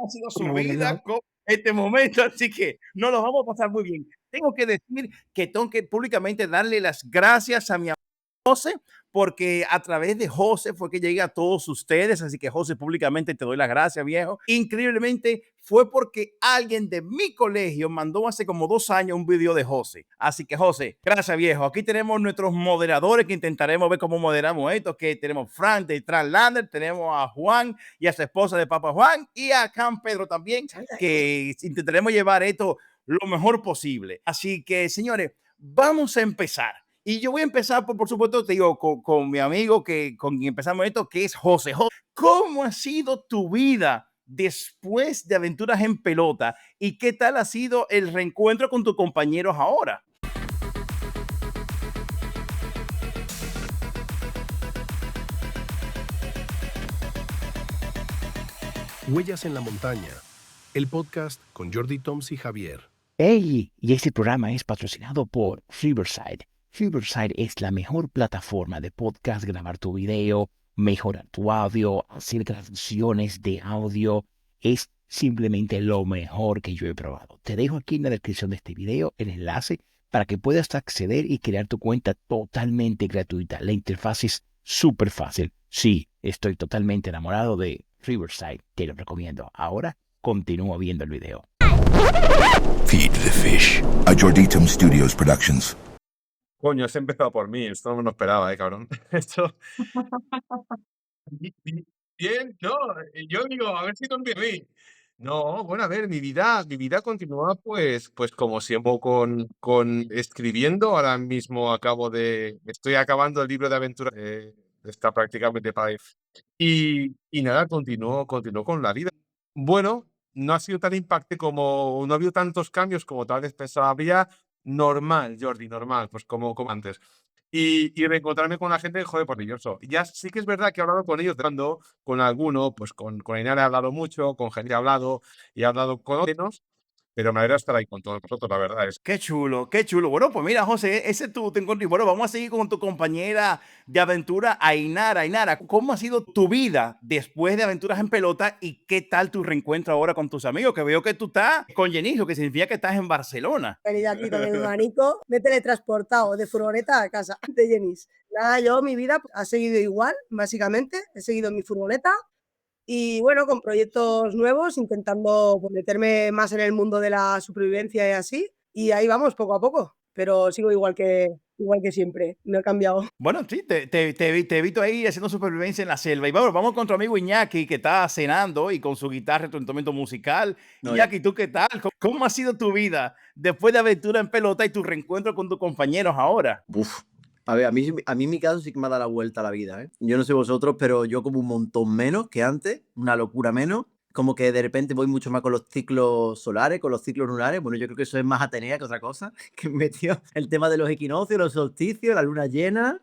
cómo ha sido su Como vida moderador. con este momento, así que nos lo vamos a pasar muy bien. Tengo que decir que tengo que públicamente darle las gracias a mi amigo José, porque a través de José fue que llegué a todos ustedes, así que José, públicamente te doy las gracias, viejo. Increíblemente fue porque alguien de mi colegio mandó hace como 2 años un video de José. Así que José, gracias, viejo. Aquí tenemos nuestros moderadores que intentaremos ver cómo moderamos esto, que tenemos Frank de Translander, tenemos a Juan y a su esposa de Papa Juan y a Can Pedro también, que intentaremos llevar esto lo mejor posible. Así que, señores, vamos a empezar. Y yo voy a empezar, por supuesto, te digo, con mi amigo que con quien empezamos esto, que es José. ¿Cómo ha sido tu vida después de Aventuras en Pelota? ¿Y qué tal ha sido el reencuentro con tus compañeros ahora? Huellas en la montaña, el podcast con Jordi Toms y Javier. Hey, y este programa es patrocinado por Riverside. Riverside es la mejor plataforma de podcast, grabar tu video, mejorar tu audio, hacer grabaciones de audio. Es simplemente lo mejor que yo he probado. Te dejo aquí en la descripción de este video el enlace para que puedas acceder y crear tu cuenta totalmente gratuita. La interfaz es súper fácil. Sí, estoy totalmente enamorado de Riverside. Te lo recomiendo. Ahora continúo viendo el video. Feed the Fish, a Jorditum Studios Productions. Coño, has empezado por mí. Esto no me lo esperaba, cabrón. Esto. Bien, no, yo digo, a ver si confía en mí. No, bueno, a ver, mi vida continúa, pues como siempre, con escribiendo. Ahora mismo estoy acabando el libro de aventuras, está prácticamente para ir. Y nada, continúo con la vida. Bueno, no ha sido tan impactante como, no ha habido tantos cambios como tal vez pensaba. Habría normal, Jordi, normal, pues como antes. Y reencontrarme con la gente, joder, maravilloso. Ya sí que es verdad que he hablado con ellos, hablando con alguno, pues con Ainara he hablado mucho, con gente he hablado y he hablado con otros, pero me alegra estar ahí con todos vosotros, la verdad es. Qué chulo, qué chulo. Bueno, pues mira, José, ese tú te encuentras. Y bueno, vamos a seguir con tu compañera de aventura, Ainara. Ainara, ¿cómo ha sido tu vida después de Aventuras en Pelota y qué tal tu reencuentro ahora con tus amigos? Que veo que tú estás con Jenis, lo que significa que estás en Barcelona. Venido aquí con el abanico, me he teletransportado de furgoneta a casa de Jenis. Nada, yo mi vida ha seguido igual, básicamente. He seguido en mi furgoneta y bueno, con proyectos nuevos, intentando pues, meterme más en el mundo de la supervivencia y así. Y ahí vamos, poco a poco. Pero sigo igual que siempre, no he cambiado. Bueno, sí, te he visto ahí haciendo supervivencia en la selva. Y bueno, vamos con tu amigo Iñaki, que está cenando y con su guitarra y tu instrumento musical. No, ya. Iñaki, ¿tú qué tal? ¿Cómo ha sido tu vida después de Aventura en Pelota y tu reencuentro con tus compañeros ahora? Uf. A ver, a mí en mi caso sí que me ha dado la vuelta a la vida, ¿eh? Yo no sé vosotros, pero yo como un montón menos que antes, una locura menos. Como que de repente voy mucho más con los ciclos solares, con los ciclos lunares. Bueno, yo creo que eso es más Atenea que otra cosa, que me metió el tema de los equinoccios, los solsticios, la luna llena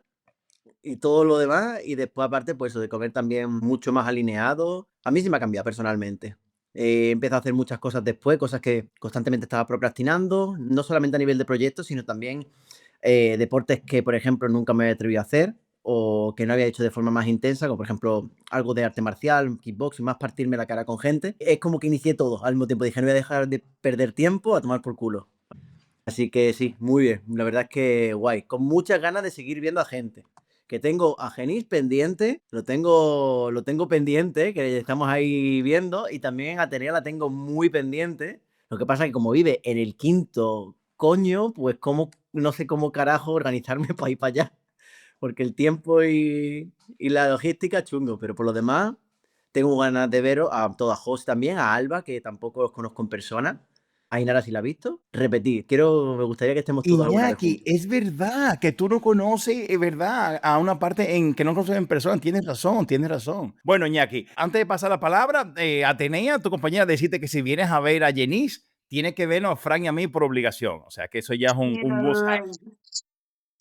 y todo lo demás. Y después, aparte, pues eso de comer también mucho más alineado. A mí sí me ha cambiado personalmente. He empezado a hacer muchas cosas después, cosas que constantemente estaba procrastinando, no solamente a nivel de proyectos, sino también deportes que, por ejemplo, nunca me había atrevido a hacer o que no había hecho de forma más intensa, como por ejemplo algo de arte marcial, kickboxing, más partirme la cara con gente. Es como que inicié todo al mismo tiempo. Dije, no voy a dejar de perder tiempo a tomar por culo. Así que sí, muy bien. La verdad es que guay. Con muchas ganas de seguir viendo a gente. Que tengo a Genís pendiente, lo tengo pendiente, que estamos ahí viendo, y también a Atenea la tengo muy pendiente. Lo que pasa es que como vive en el quinto coño, pues como, no sé cómo carajo organizarme para ir para allá. Porque el tiempo y la logística chungo, pero por lo demás tengo ganas de veros a todas, a Jos también, a Alba, que tampoco los conozco en persona. A Ainara sí la he visto. Repetir, me gustaría que estemos todos alguna vez Iñaki, juntos. es verdad que tú no conoces, es verdad, a una parte en que no conoces en persona. Tienes razón, tienes razón. Bueno, Iñaki, antes de pasar la palabra, Atenea, tu compañera, decirte que si vienes a ver a Jenis, tiene que vernos a Frank y a mí por obligación. O sea, que eso ya es un must have.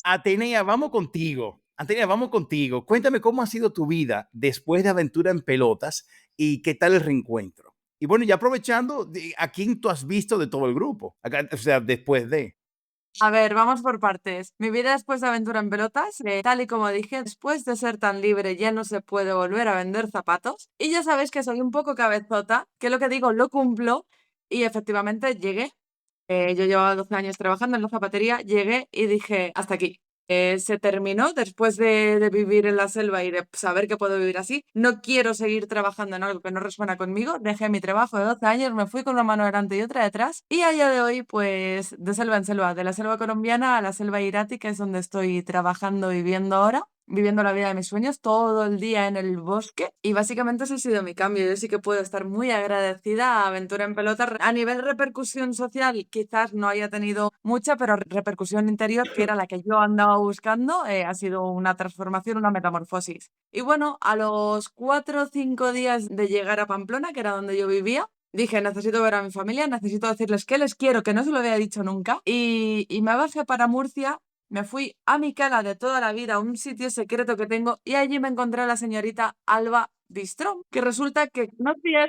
Atenea, vamos contigo. Atenea, vamos contigo. Cuéntame cómo ha sido tu vida después de Aventura en Pelotas y qué tal el reencuentro. Y bueno, ya aprovechando, ¿a quién tú has visto de todo el grupo? O sea, después de. A ver, vamos por partes. Mi vida después de Aventura en Pelotas, tal y como dije, después de ser tan libre ya no se puede volver a vender zapatos. Y ya sabéis que soy un poco cabezota, que lo que digo lo cumplo y efectivamente llegué. Yo llevaba 12 años trabajando en la zapatería, llegué y dije, hasta aquí. Se terminó después de vivir en la selva y de saber que puedo vivir así. No quiero seguir trabajando en algo que no resuena conmigo. Dejé mi trabajo de 12 años, me fui con una mano delante y otra detrás. Y a día de hoy, pues, de selva en selva, de la selva colombiana a la selva irati, que es donde estoy trabajando, viviendo ahora. Viviendo la vida de mis sueños todo el día en el bosque y básicamente ese ha sido mi cambio. Yo sí que puedo estar muy agradecida a Aventura en Pelota. A nivel repercusión social quizás no haya tenido mucha, pero repercusión interior, que era la que yo andaba buscando, ha sido una transformación, una metamorfosis. Y bueno, a los 4 o 5 días de llegar a Pamplona, que era donde yo vivía, dije, necesito ver a mi familia, necesito decirles que les quiero, que no se lo había dicho nunca. Y me bajé para Murcia. Me fui a mi cala de toda la vida, a un sitio secreto que tengo, y allí me encontré a la señorita Alba Bistrón, que resulta que conocía.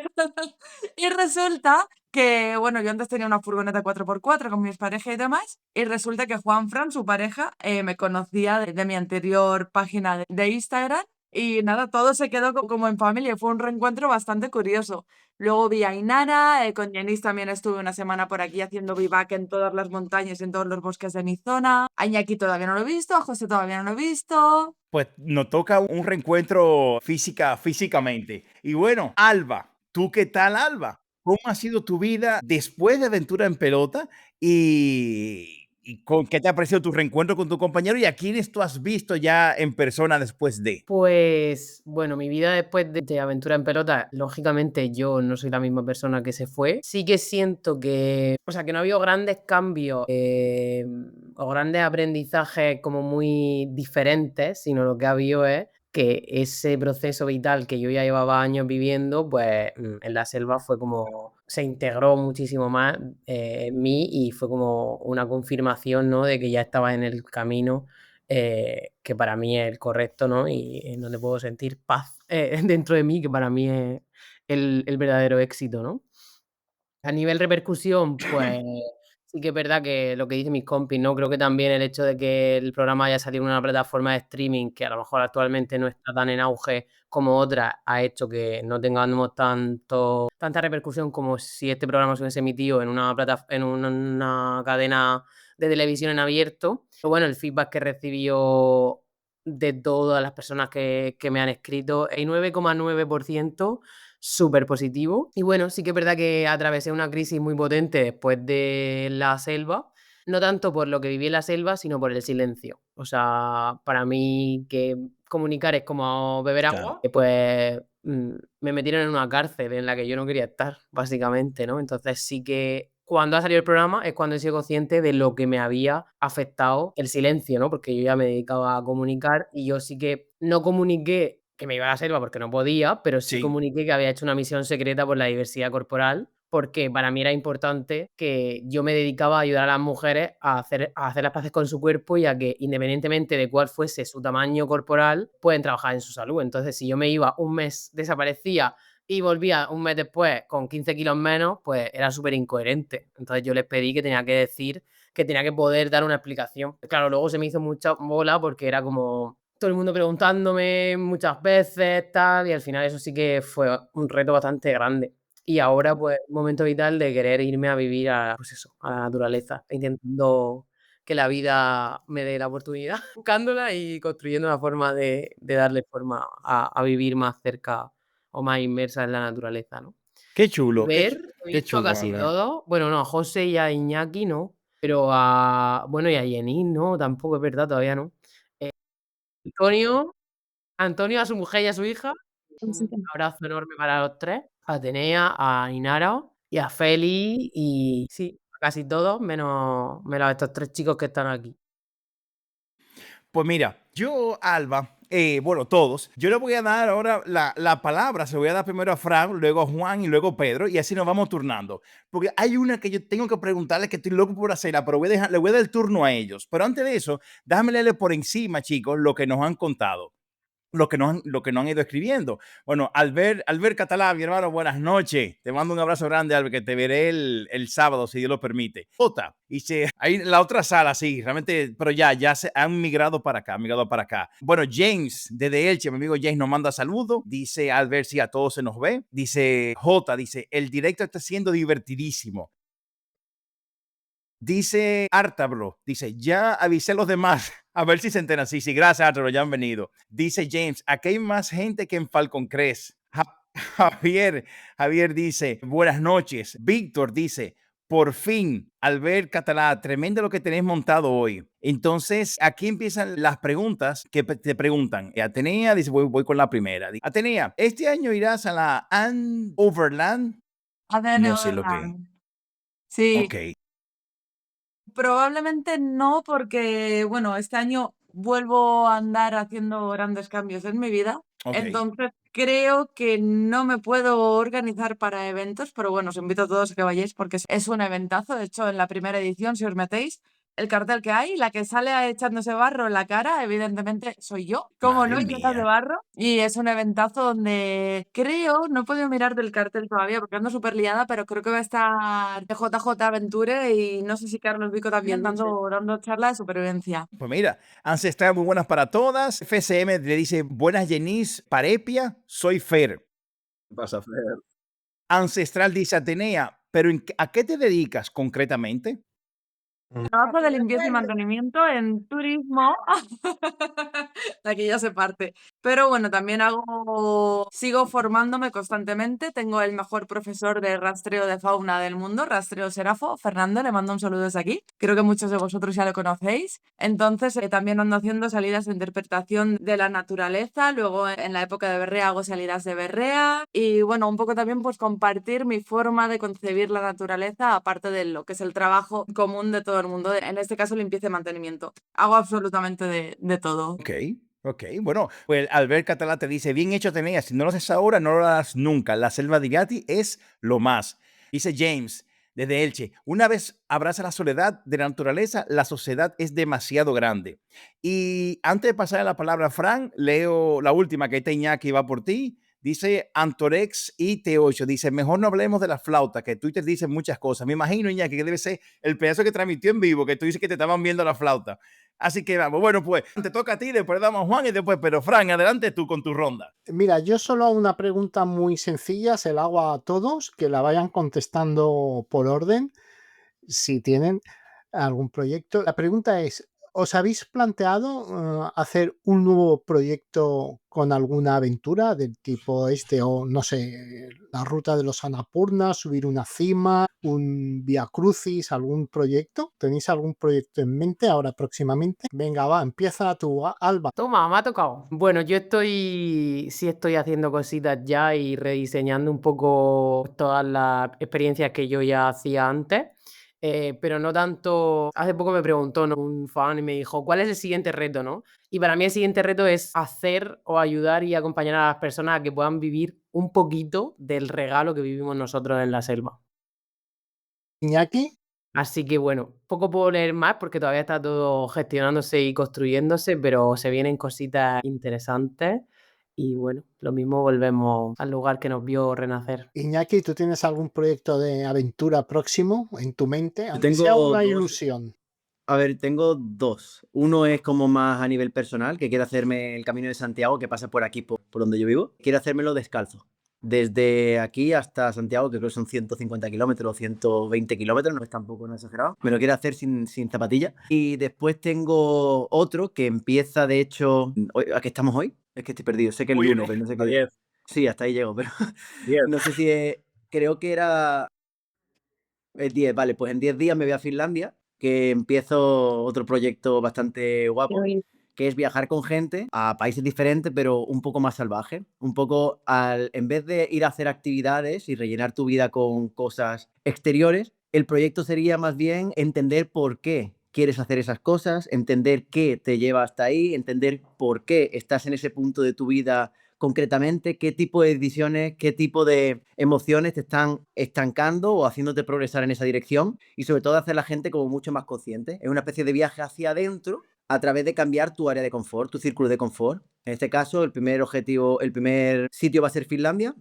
Y resulta que, bueno, yo antes tenía una furgoneta 4x4 con mis parejas y demás, y resulta que Juan Fran, su pareja, me conocía de mi anterior página de Instagram, y nada, todo se quedó como en familia, y fue un reencuentro bastante curioso. Luego vi a Inara, con Yanis también estuve una semana por aquí haciendo vivac en todas las montañas y en todos los bosques de mi zona. A Iñaki todavía no lo he visto, a José todavía no lo he visto. Pues nos toca un reencuentro físicamente. Y bueno, Alba, ¿tú qué tal, Alba? ¿Cómo ha sido tu vida después de Aventura en Pelota? Y con qué te ha parecido tu reencuentro con tu compañero y a quiénes tú has visto ya en persona después de. Pues bueno, mi vida después de Aventura en Pelota, lógicamente yo no soy la misma persona que se fue. Sí que siento que, o sea, que no ha habido grandes cambios o grandes aprendizajes como muy diferentes, sino lo que ha habido es que ese proceso vital que yo ya llevaba años viviendo, pues en la selva fue como, se integró muchísimo más en mí y fue como una confirmación, ¿no? De que ya estaba en el camino que para mí es el correcto, ¿no? Y en donde puedo sentir paz dentro de mí, que para mí es el verdadero éxito, ¿no? A nivel repercusión, pues sí que es verdad que lo que dicen mis compis, ¿no? Creo que también el hecho de que el programa haya salido en una plataforma de streaming que a lo mejor actualmente no está tan en auge como otras, ha hecho que no tengamos tanta repercusión como si este programa se hubiese emitido en una cadena de televisión en abierto. Pero bueno, el feedback que recibió de todas las personas que me han escrito, el 9,9% súper positivo. Y bueno, sí que es verdad que atravesé una crisis muy potente después de la selva, no tanto por lo que viví en la selva, sino por el silencio. O sea, para mí que comunicar es como beber agua, Claro. pues me metieron en una cárcel en la que yo no quería estar, básicamente, ¿no? Entonces sí que cuando ha salido el programa es cuando he sido consciente de lo que me había afectado el silencio, ¿no? Porque yo ya me dedicaba a comunicar y yo sí que no comuniqué que me iba a la selva porque no podía, pero sí Sí. comuniqué que había hecho una misión secreta por la diversidad corporal, porque para mí era importante que yo me dedicaba a ayudar a las mujeres a hacer las paces con su cuerpo y a que, independientemente de cuál fuese su tamaño corporal, pueden trabajar en su salud. Entonces, si yo me iba un mes, desaparecía y volvía un mes después con 15 kilos menos, pues era súper incoherente. Entonces yo les pedí que tenía que decir, que tenía que poder dar una explicación. Claro, luego se me hizo mucha bola porque era como todo el mundo preguntándome muchas veces, tal, y al final eso sí que fue un reto bastante grande. Y ahora, pues, un momento vital de querer irme a vivir a, pues eso, a la naturaleza, intentando que la vida me dé la oportunidad, buscándola y construyendo una forma de darle forma a vivir más cerca o más inmersa en la naturaleza, ¿no? Qué chulo, Ver, he qué visto a chulo, casi Albert. todos. Bueno, no, a José y a Iñaki no, pero a, bueno, y a Jenny no, tampoco es verdad, todavía no. Antonio, Antonio, a su mujer y a su hija. Un abrazo enorme para los tres. A Atenea, a Inara y a Feli y sí, a casi todos, menos a estos tres chicos que están aquí. Pues mira, yo, Alba, bueno, todos, yo le voy a dar ahora la palabra, se lo voy a dar primero a Fran, luego a Juan y luego a Pedro, y así nos vamos turnando. Porque hay una que yo tengo que preguntarle, que estoy loco por hacerla, pero le voy a dar el turno a ellos. Pero antes de eso, déjame leerle por encima, chicos, lo que nos han contado. lo que no han ido escribiendo. Bueno, Albert Catalá, mi hermano, buenas noches. Te mando un abrazo grande, Albert, que te veré el sábado, si Dios lo permite. Jota, dice, ahí en la otra sala, sí, realmente, pero ya se han migrado para acá, Bueno, James, desde Elche, mi amigo James nos manda saludos. Dice Albert, sí, a todos se nos ve. Dice Jota, dice, el directo está siendo divertidísimo. Dice Artabro, dice, ya avisé a los demás, a ver si se enteran. Sí, gracias Artabro, ya han venido. Dice James, aquí hay más gente que en Falcon Crest. Javier dice, buenas noches. Víctor dice, por fin, Albert Catalá, tremendo lo que tenés montado hoy. Entonces, aquí empiezan las preguntas que te preguntan. Atenea dice, voy con la primera. Atenea, ¿este año irás a la Overland? ADN No sé lo que. Overland. Sí. Ok. Probablemente no, porque, bueno, este año vuelvo a andar haciendo grandes cambios en mi vida. Ok. Entonces creo que no me puedo organizar para eventos, pero bueno, os invito a todos a que vayáis porque es un eventazo. De hecho, en la primera edición, si os metéis, el cartel que hay, la que sale echándose barro en la cara, evidentemente soy yo, como Madre no llenas de mía. barro. Y es un eventazo donde creo, no he podido mirar del cartel todavía porque ando súper liada, pero creo que va a estar JJ Aventure y no sé si Carlos Vico también dando charla de supervivencia. Pues mira, Ancestral, muy buenas para todas. FCM le dice, buenas Jenis, Parepia, soy Fer. ¿Qué pasa, Fer? Ancestral dice, Atenea, pero ¿a qué te dedicas concretamente? Trabajo de limpieza y mantenimiento en turismo. Aquí ya se parte. Pero bueno, también sigo formándome constantemente. Tengo el mejor profesor de rastreo de fauna del mundo, Rastreo Serafo. Fernando, le mando un saludo desde aquí. Creo que muchos de vosotros ya lo conocéis. Entonces, también ando haciendo salidas de interpretación de la naturaleza. Luego, en la época de berrea, hago salidas de berrea. Y bueno, un poco también pues compartir mi forma de concebir la naturaleza, aparte de lo que es el trabajo común de todo el mundo, en este caso limpieza y mantenimiento. Hago absolutamente de todo. Ok, bueno, pues Albert Catalá te dice, bien hecho Atenea, si no lo haces ahora, no lo harás nunca. La selva de Gatti es lo más. Dice James, desde Elche, una vez abraza la soledad de la naturaleza, la sociedad es demasiado grande. Y antes de pasar a la palabra a Fran, leo la última que está Iñaki, va por ti. Dice Antorex y T8, dice, mejor no hablemos de la flauta, que Twitter dice muchas cosas. Me imagino, Iñaki, que debe ser el pedazo que transmitió en vivo, que tú dices que te estaban viendo la flauta. Así que vamos, bueno, pues te toca a ti, después damos a Juan y después, pero Fran, adelante tú con tu ronda. Mira, yo solo una pregunta muy sencilla, se la hago a todos, que la vayan contestando por orden, si tienen algún proyecto. La pregunta es, ¿os habéis planteado hacer un nuevo proyecto con alguna aventura del tipo o no sé, la ruta de los Annapurna, subir una cima, un Via Crucis, algún proyecto? ¿Tenéis algún proyecto en mente ahora próximamente? Venga, va, empieza tú, Alba. Toma, me ha tocado. Bueno, yo sí estoy haciendo cositas ya y rediseñando un poco todas las experiencias que yo ya hacía antes. Pero no tanto. Hace poco me preguntó, ¿no?, un fan y me dijo, ¿cuál es el siguiente reto, no? Y para mí el siguiente reto es hacer o ayudar y acompañar a las personas a que puedan vivir un poquito del regalo que vivimos nosotros en la selva. Iñaki. Así que bueno, poco puedo leer más porque todavía está todo gestionándose y construyéndose, pero se vienen cositas interesantes. Y bueno, lo mismo volvemos al lugar que nos vio renacer. Iñaki, ¿tú tienes algún proyecto de aventura próximo en tu mente? Aunque Tengo sea una dos. ilusión. A ver, tengo dos. Uno es como más a nivel personal, que quiero hacerme el Camino de Santiago, que pasa por aquí, por donde yo vivo. Quiero hacérmelo descalzo. Desde aquí hasta Santiago, que creo que son 150 kilómetros o 120 kilómetros, no es tampoco exagerado. Me lo quiero hacer sin zapatilla. Y después tengo otro que empieza, de hecho... ¿A qué estamos hoy? Es que estoy perdido. Sé que el lunes, pero no sé qué. 10. Sí, hasta ahí llego, pero 10. no sé si es... Creo que era... 10, vale, pues en 10 días me voy a Finlandia, que empiezo otro proyecto bastante guapo, que es viajar con gente a países diferentes, pero un poco más salvaje. Un poco en vez de ir a hacer actividades y rellenar tu vida con cosas exteriores, el proyecto sería más bien entender por qué quieres hacer esas cosas, entender qué te lleva hasta ahí, entender por qué estás en ese punto de tu vida concretamente, qué tipo de decisiones, qué tipo de emociones te están estancando o haciéndote progresar en esa dirección, y sobre todo hacer a la gente como mucho más consciente. Es una especie de viaje hacia adentro a través de cambiar tu área de confort, tu círculo de confort. En este caso, el primer sitio va a ser Finlandia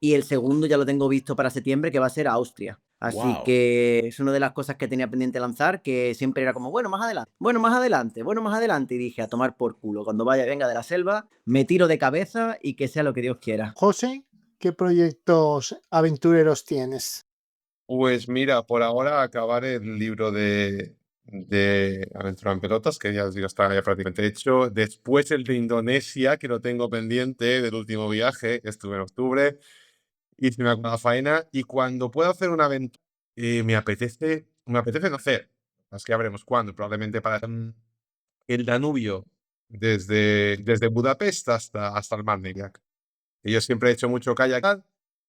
y el segundo ya lo tengo visto para septiembre, que va a ser Austria. Así Wow. que es una de las cosas que tenía pendiente lanzar, que siempre era como, bueno, más adelante, bueno, más adelante, bueno, más adelante. Y dije, a tomar por culo. Cuando venga de la selva, me tiro de cabeza y que sea lo que Dios quiera. José, ¿qué proyectos aventureros tienes? Pues mira, por ahora acabar el libro de Aventura en Pelotas, que ya os digo, está ya prácticamente hecho. Después el de Indonesia, que lo tengo pendiente del último viaje, estuve en octubre, hice una faena y cuando pueda hacer una aventura, me apetece no hacer, es que ya veremos cuándo, probablemente para el Danubio, desde Budapest hasta el Mar Negro. Y yo siempre he hecho mucho kayak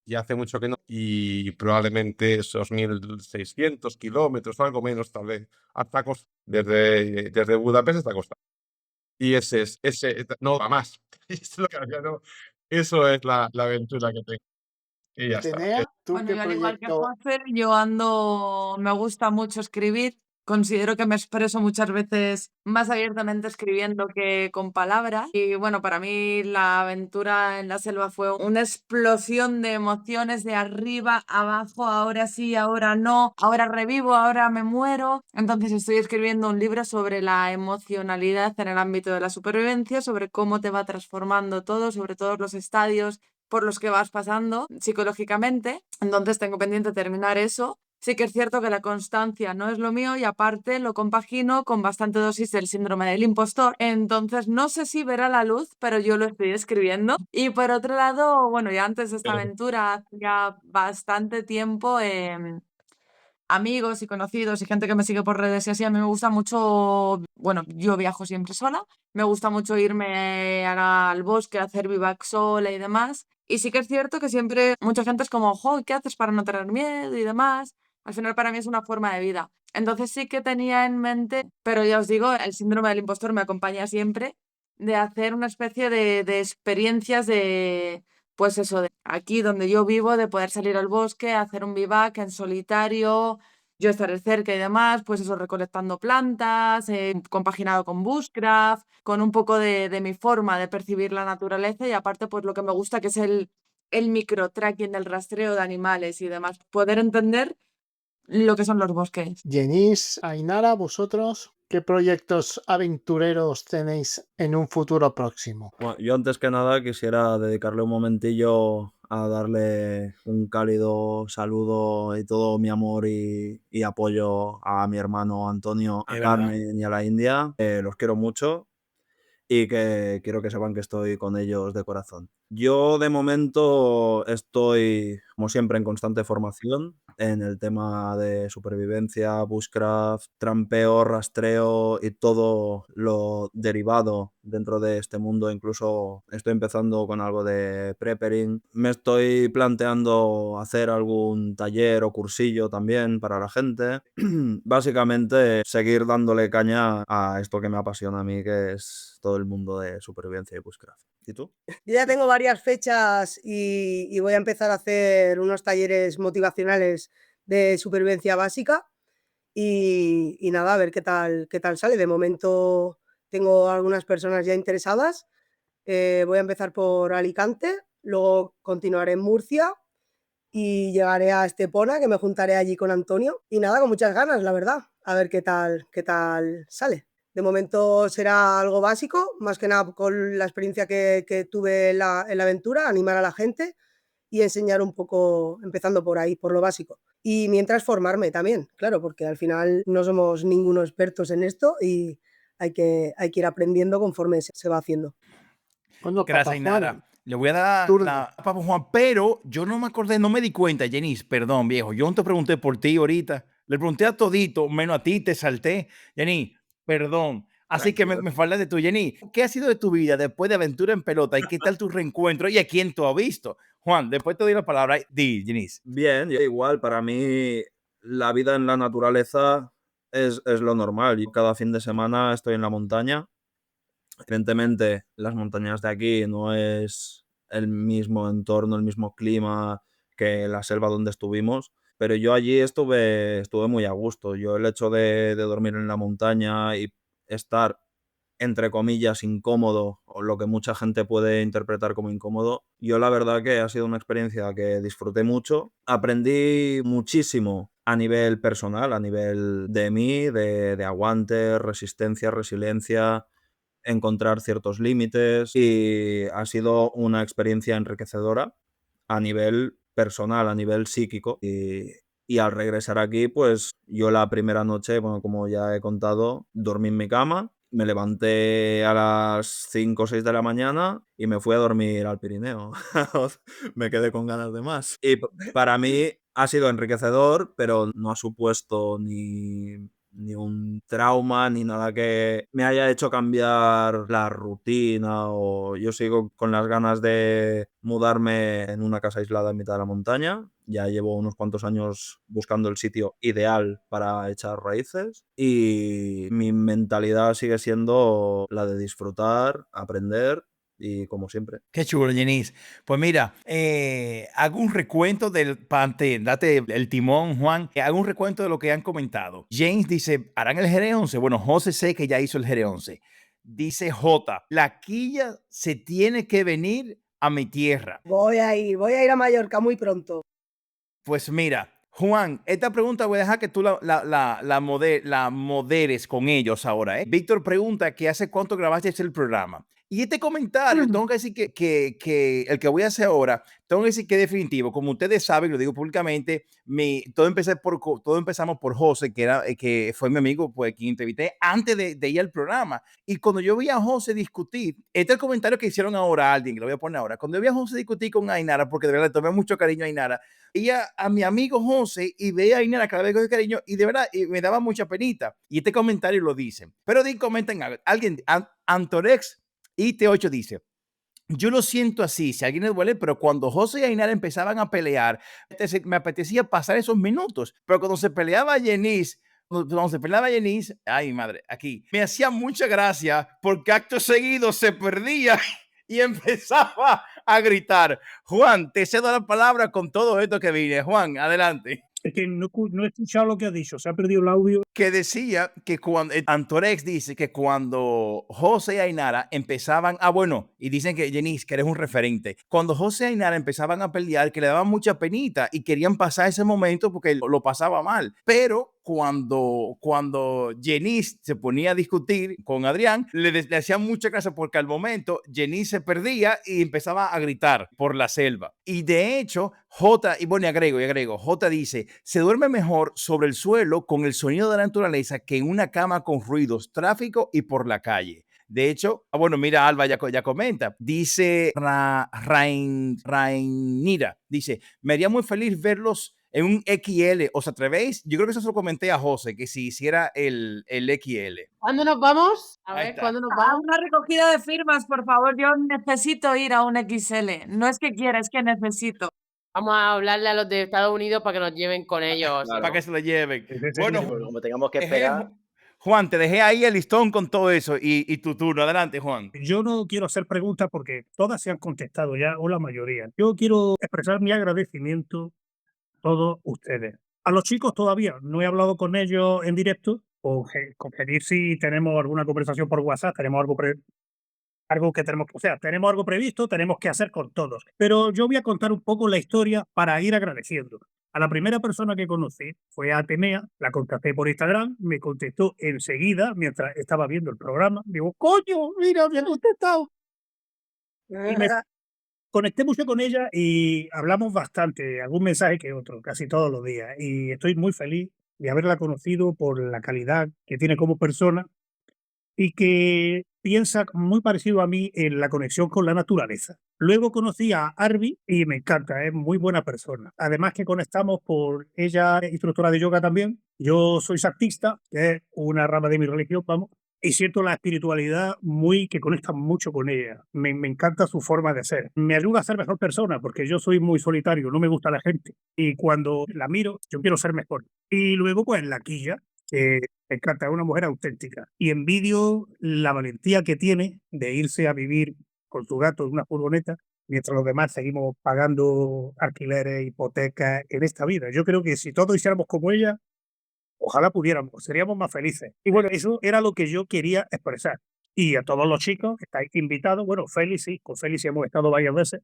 y hace mucho que no. Y probablemente esos 1.600 kilómetros o algo menos, tal vez, hasta Costa. Desde Budapest hasta Costa. Y no va más. Eso es la aventura que tengo. Y ya está. Tenea, ¿tú Bueno, qué yo al igual que proyecto? José, me gusta mucho escribir. Considero que me expreso muchas veces más abiertamente escribiendo que con palabras. Y bueno, para mí la aventura en la selva fue una explosión de emociones de arriba, abajo, ahora sí, ahora no, ahora revivo, ahora me muero. Entonces estoy escribiendo un libro sobre la emocionalidad en el ámbito de la supervivencia, sobre cómo te va transformando todo, sobre todos los estadios por los que vas pasando psicológicamente. Entonces tengo pendiente terminar eso. Sí que es cierto que la constancia no es lo mío y aparte lo compagino con bastante dosis del síndrome del impostor. Entonces no sé si verá la luz, pero yo lo estoy escribiendo. Y por otro lado, bueno, ya antes de esta aventura, hace ya bastante tiempo, amigos y conocidos y gente que me sigue por redes y así, a mí me gusta mucho, bueno, yo viajo siempre sola, me gusta mucho irme al bosque a hacer vivac sola y demás. Y sí que es cierto que siempre mucha gente es como, jo, ¿qué haces para no tener miedo y demás? Al final para mí es una forma de vida. Entonces sí que tenía en mente, pero ya os digo, el síndrome del impostor me acompaña siempre, de hacer una especie de experiencias de, pues eso, de aquí donde yo vivo, de poder salir al bosque, hacer un vivac en solitario, yo estaré cerca y demás, pues eso, recolectando plantas, compaginado con bushcraft, con un poco de mi forma de percibir la naturaleza y aparte pues lo que me gusta que es el micro-tracking, el rastreo de animales y demás, poder entender lo que son los bosques. Jenis, Ainara, vosotros, ¿qué proyectos aventureros tenéis en un futuro próximo? Bueno, yo antes que nada quisiera dedicarle un momentillo a darle un cálido saludo y todo mi amor y apoyo a mi hermano Antonio, a Es verdad. Carmen y a la India. Los quiero mucho y que quiero que sepan que estoy con ellos de corazón. Yo de momento estoy, como siempre, en constante formación en el tema de supervivencia, bushcraft, trampeo, rastreo y todo lo derivado dentro de este mundo. Incluso estoy empezando con algo de preppering. Me estoy planteando hacer algún taller o cursillo también para la gente. Básicamente, seguir dándole caña a esto que me apasiona a mí, que es todo el mundo de supervivencia y bushcraft. ¿Y tú? Yo ya tengo varias fechas y voy a empezar a hacer unos talleres motivacionales de supervivencia básica y nada, a ver qué tal sale. De momento tengo algunas personas ya interesadas. Voy a empezar por Alicante, luego continuaré en Murcia y llegaré a Estepona, que me juntaré allí con Antonio. Y nada, con muchas ganas, la verdad, a ver qué tal sale. De momento será algo básico, más que nada con la experiencia que tuve en la aventura, animar a la gente y enseñar un poco, empezando por ahí, por lo básico. Y mientras formarme también, claro, porque al final no somos ninguno expertos en esto y hay que ir aprendiendo conforme se va haciendo. Bueno, Gracias, Papa Ainara. Juan, Le voy a dar turno. la Papa Juan, pero yo no me acordé, no me di cuenta, Jenis, perdón, viejo. Yo no te pregunté por ti ahorita. Le pregunté a todito, menos a ti, te salté. Jenis, perdón. Así que Tranquilo. me falta de tu, Jenis. ¿Qué ha sido de tu vida después de Aventura en Pelota? ¿Y qué tal tu reencuentro? ¿Y a quién tú has visto? Juan, después te doy la palabra. Di, Jenis. Bien, yo igual, para mí la vida en la naturaleza es lo normal. Yo cada fin de semana estoy en la montaña. Evidentemente, las montañas de aquí no es el mismo entorno, el mismo clima que la selva donde estuvimos, pero yo allí estuve muy a gusto. Yo el hecho de dormir en la montaña y estar entre comillas, incómodo, o lo que mucha gente puede interpretar como incómodo. Yo la verdad que ha sido una experiencia que disfruté mucho. Aprendí muchísimo a nivel personal, a nivel de mí, de aguante, resistencia, resiliencia, encontrar ciertos límites, y ha sido una experiencia enriquecedora a nivel personal, a nivel psíquico. Y al regresar aquí, pues yo la primera noche, bueno, como ya he contado, dormí en mi cama, me levanté a las 5 o 6 de la mañana y me fui a dormir al Pirineo. Me quedé con ganas de más. Y para mí ha sido enriquecedor, pero no ha supuesto ni un trauma, ni nada que me haya hecho cambiar la rutina, o yo sigo con las ganas de mudarme en una casa aislada en mitad de la montaña. Ya llevo unos cuantos años buscando el sitio ideal para echar raíces, y mi mentalidad sigue siendo la de disfrutar, aprender y como siempre. Qué chulo, Jenis. Pues mira, hago un recuento date el timón, Juan. Hago un recuento de lo que han comentado. James dice, ¿harán el GR11? Bueno, José sé que ya hizo el GR11. Dice J, la quilla se tiene que venir a mi tierra. Voy a ir a Mallorca muy pronto. Pues mira, Juan, esta pregunta voy a dejar que tú la moderes con ellos ahora, ¿eh? Víctor pregunta que hace cuánto grabaste el programa. Y este comentario, tengo que decir que el que voy a hacer ahora, tengo que decir que es definitivo. Como ustedes saben, lo digo públicamente, todo empezamos por José, que fue mi amigo, pues, quien entrevisté antes de ir al programa. Y cuando yo vi a José discutir, este es el comentario que hicieron ahora alguien, que lo voy a poner ahora. Cuando yo vi a José discutir con Ainara, porque de verdad le tomé mucho cariño a Ainara, ella a mi amigo José y veía a Ainara cada vez con cariño, y de verdad me daba mucha penita. Y este comentario lo dicen. Pero comenten algo. Alguien, Antorex IT8 dice, yo lo siento así, si a alguien le duele, pero cuando José y Ainara empezaban a pelear, me apetecía pasar esos minutos. Pero cuando se peleaba Jenice, ay madre, aquí, me hacía mucha gracia porque acto seguido se perdía y empezaba a gritar. Juan, te cedo la palabra con todo esto que vine. Juan, adelante. Es que no he escuchado lo que ha dicho, se ha perdido el audio. Que decía que cuando Antorex dice que cuando José y Ainara empezaban, bueno, y dicen que Jenice, que eres un referente, cuando José y Ainara empezaban a pelear, que le daban mucha penita y querían pasar ese momento porque lo pasaba mal, pero cuando Jenice se ponía a discutir con Adrián, le hacían mucha gracia porque al momento Jenice se perdía y empezaba a gritar por la selva. Y de hecho, y agrego, J dice, se duerme mejor sobre el suelo con el sonido de la naturaleza que en una cama con ruidos, tráfico y por la calle. De hecho, bueno, mira, Alba ya comenta, dice Rainira, dice, me haría muy feliz verlos en un XL. ¿Os atrevéis? Yo creo que eso se lo comenté a José, que si hiciera el XL. ¿Cuándo nos vamos? A Ahí ver, está. ¿cuándo nos A vamos? una recogida de firmas, por favor. Yo necesito ir a un XL. No es que quiera, es que necesito. Vamos a hablarle a los de Estados Unidos para que nos lleven con ellos. Claro. Para que se lo lleven. Ese Bueno, sería- Como tengamos que dejé- esperar. Juan, te dejé ahí el listón con todo eso y tu turno. Adelante, Juan. Yo no quiero hacer preguntas porque todas se han contestado ya, o la mayoría. Yo quiero expresar mi agradecimiento a todos ustedes. A los chicos todavía no he hablado con ellos en directo. Con Genís si tenemos alguna conversación por WhatsApp, tenemos algo que tenemos algo previsto, tenemos que hacer con todos. Pero yo voy a contar un poco la historia para ir agradeciendo. A la primera persona que conocí fue a Atenea, la contacté por Instagram, me contestó enseguida mientras estaba viendo el programa. Digo, coño, mira, me ha contestado. Y me conecté mucho con ella y hablamos bastante, algún mensaje que otro, casi todos los días. Y estoy muy feliz de haberla conocido por la calidad que tiene como persona y que piensa muy parecido a mí en la conexión con la naturaleza. Luego conocí a Arby y me encanta, es muy buena persona. Además que conectamos por ella, es instructora de yoga también. Yo soy sactista, que es una rama de mi religión, vamos, y siento la espiritualidad que conecta mucho con ella. Me encanta su forma de ser. Me ayuda a ser mejor persona porque yo soy muy solitario, no me gusta la gente. Y cuando la miro, yo quiero ser mejor. Y luego, pues, la Quilla, que me encanta, es una mujer auténtica. Y envidio la valentía que tiene de irse a vivir con su gato en una furgoneta, mientras los demás seguimos pagando alquileres, hipotecas en esta vida. Yo creo que si todos hiciéramos como ella, ojalá pudiéramos, seríamos más felices. Y bueno, eso era lo que yo quería expresar. Y a todos los chicos estáis invitados. Bueno, Félix sí, con Félix sí hemos estado varias veces.